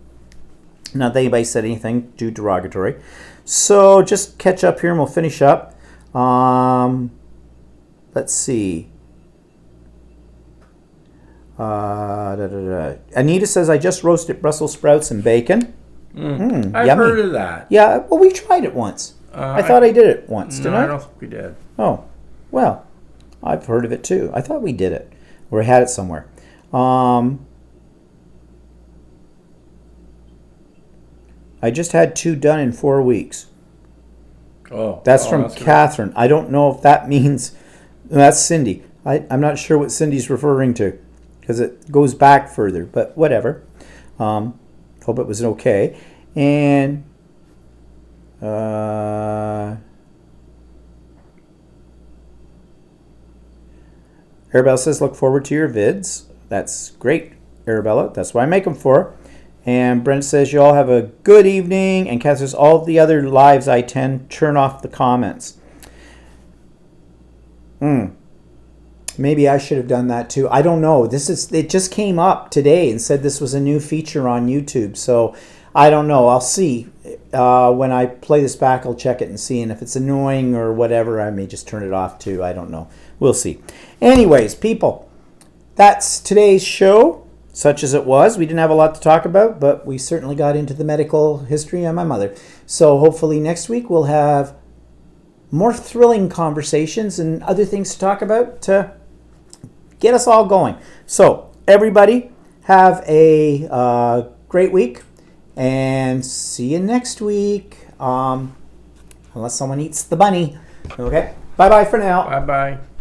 Not that anybody said anything too derogatory. So just catch up here and we'll finish up. Let's see. Anita says, I just roasted Brussels sprouts and bacon. I've yummy. heard of that. Yeah, well, we tried it once. I thought I did it once, didn't I? I don't think we did. Oh, well, I've heard of it too. I thought we did it, or had it somewhere. I just had 2 done in 4 weeks. That's from Catherine. I don't know if that means that's Cindy. I'm not sure what Cindy's referring to because it goes back further, but whatever. Hope it was okay. And Arabella says, look forward to your vids. That's great, Arabella. That's what I make them for. And Brent says, you all have a good evening. And Cass says, all the other lives I tend turn off the comments. Maybe I should have done that too. I don't know. It just came up today and said this was a new feature on YouTube. So I don't know. I'll see. When I play this back, I'll check it and see. And if it's annoying or whatever, I may just turn it off too. I don't know. We'll see. Anyways, people, that's today's show, such as it was. We didn't have a lot to talk about, but we certainly got into the medical history of my mother. So hopefully next week we'll have more thrilling conversations and other things to talk about to get us all going. So everybody have a great week and see you next week. Unless someone eats the bunny. Okay. Bye-bye for now. Bye-bye.